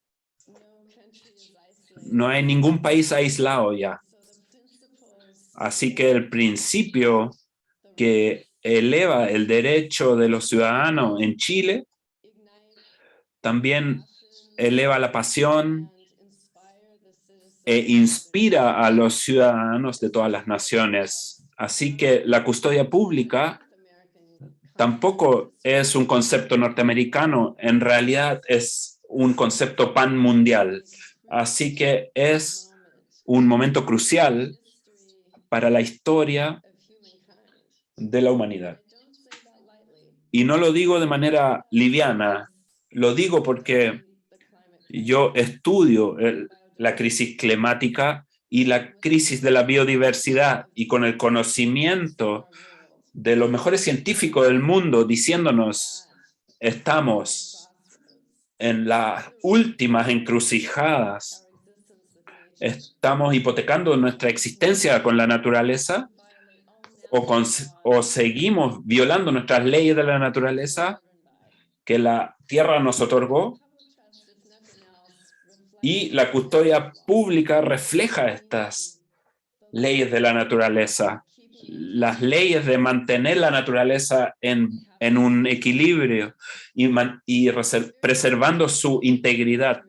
No hay ningún país aislado ya. Así que el principio que eleva el derecho de los ciudadanos en Chile también eleva la pasión e inspira a los ciudadanos de todas las naciones. Así que la custodia pública tampoco es un concepto norteamericano, en realidad es un concepto panmundial. Así que es un momento crucial para la historia de la humanidad. Y no lo digo de manera liviana, lo digo porque yo estudio la crisis climática y la crisis de la biodiversidad, y con el conocimiento de los mejores científicos del mundo diciéndonos estamos en las últimas encrucijadas, estamos hipotecando nuestra existencia con la naturaleza o seguimos violando nuestras leyes de la naturaleza que la tierra nos otorgó, Y la custodia pública refleja estas leyes de la naturaleza, las leyes de mantener la naturaleza en un equilibrio y preservando su integridad.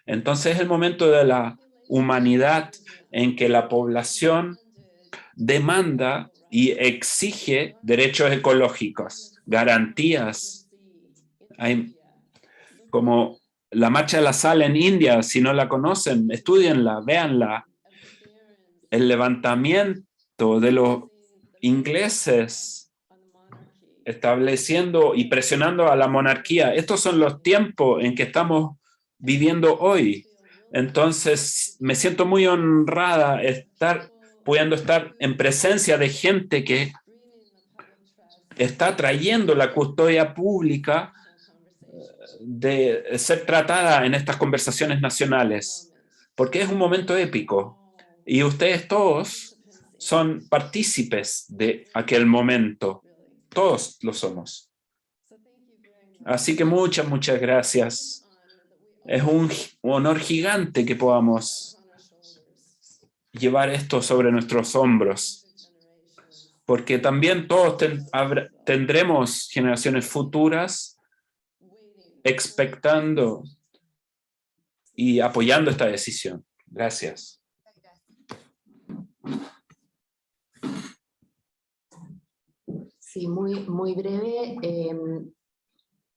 Entonces es el momento de la humanidad en que la población demanda y exige derechos ecológicos, garantías. Hay como la Marcha de la Sal en India, si no la conocen, estudienla, véanla. El levantamiento de los ingleses estableciendo y presionando a la monarquía. Estos son los tiempos en que estamos viviendo hoy. Entonces, me siento muy honrada pudiendo estar en presencia de gente que está trayendo la custodia pública de ser tratada en estas conversaciones nacionales, porque es un momento épico y ustedes todos son partícipes de aquel momento, todos lo somos. Así que muchas gracias. Es un honor gigante que podamos llevar esto sobre nuestros hombros, porque también todos tendremos generaciones futuras expectando y apoyando esta decisión. Gracias. Sí, muy breve.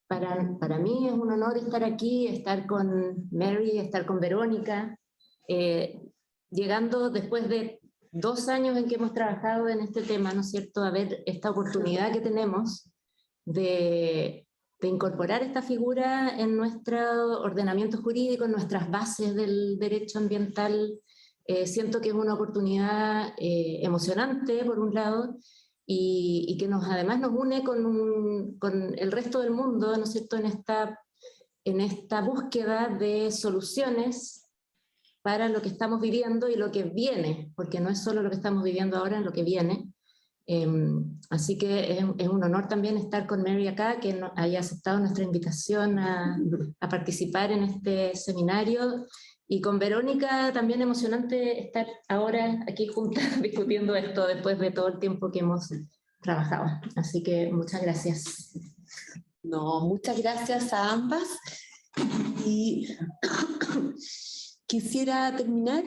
Para mí es un honor estar aquí, estar con Mary, estar con Verónica, llegando después de 2 años en que hemos trabajado en este tema, ¿no es cierto?, a ver esta oportunidad que tenemos de incorporar esta figura en nuestro ordenamiento jurídico, en nuestras bases del derecho ambiental. Siento que es una oportunidad emocionante, por un lado, y que además nos une con el resto del mundo, ¿no es cierto?, en esta búsqueda de soluciones para lo que estamos viviendo y lo que viene, porque no es solo lo que estamos viviendo ahora, es lo que viene. Así que es un honor también estar con Mary acá, que haya aceptado nuestra invitación a participar en este seminario, y con Verónica también emocionante estar ahora aquí juntas discutiendo esto después de todo el tiempo que hemos trabajado. Así que muchas gracias. No, muchas gracias a ambas. Y quisiera terminar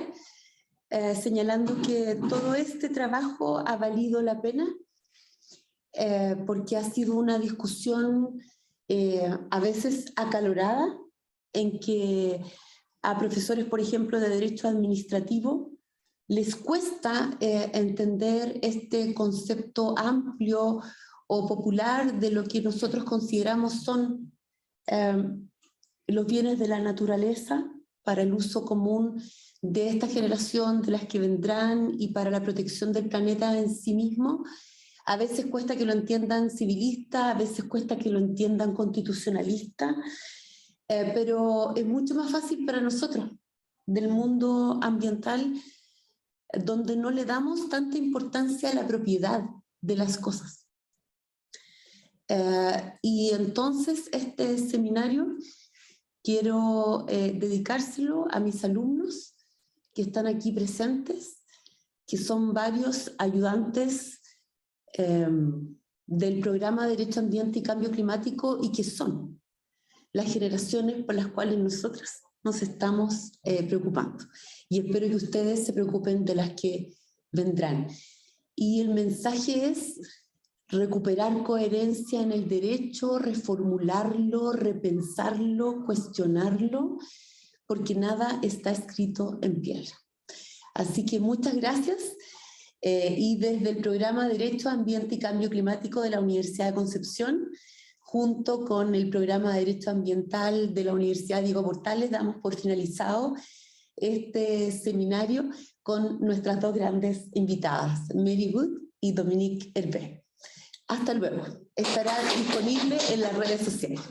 señalando que todo este trabajo ha valido la pena porque ha sido una discusión a veces acalorada, en que a profesores, por ejemplo, de Derecho Administrativo, les cuesta entender este concepto amplio o popular de lo que nosotros consideramos son los bienes de la naturaleza para el uso común de esta generación, de las que vendrán, y para la protección del planeta en sí mismo. A veces cuesta que lo entiendan civilistas, a veces cuesta que lo entiendan constitucionalistas, pero es mucho más fácil para nosotros, del mundo ambiental, donde no le damos tanta importancia a la propiedad de las cosas. Y entonces este seminario quiero dedicárselo a mis alumnos que están aquí presentes, que son varios ayudantes del programa Derecho Ambiente y Cambio Climático, y que son las generaciones por las cuales nosotros nos estamos preocupando. Y espero que ustedes se preocupen de las que vendrán. Y el mensaje es recuperar coherencia en el derecho, reformularlo, repensarlo, cuestionarlo, porque nada está escrito en piedra. Así que muchas gracias. Y desde el programa Derecho, Ambiente y Cambio Climático de la Universidad de Concepción, junto con el programa de Derecho Ambiental de la Universidad Diego Portales, damos por finalizado este seminario con nuestras dos grandes invitadas, Mary Wood y Dominique Hervé. Hasta luego. Estará disponible en las redes sociales.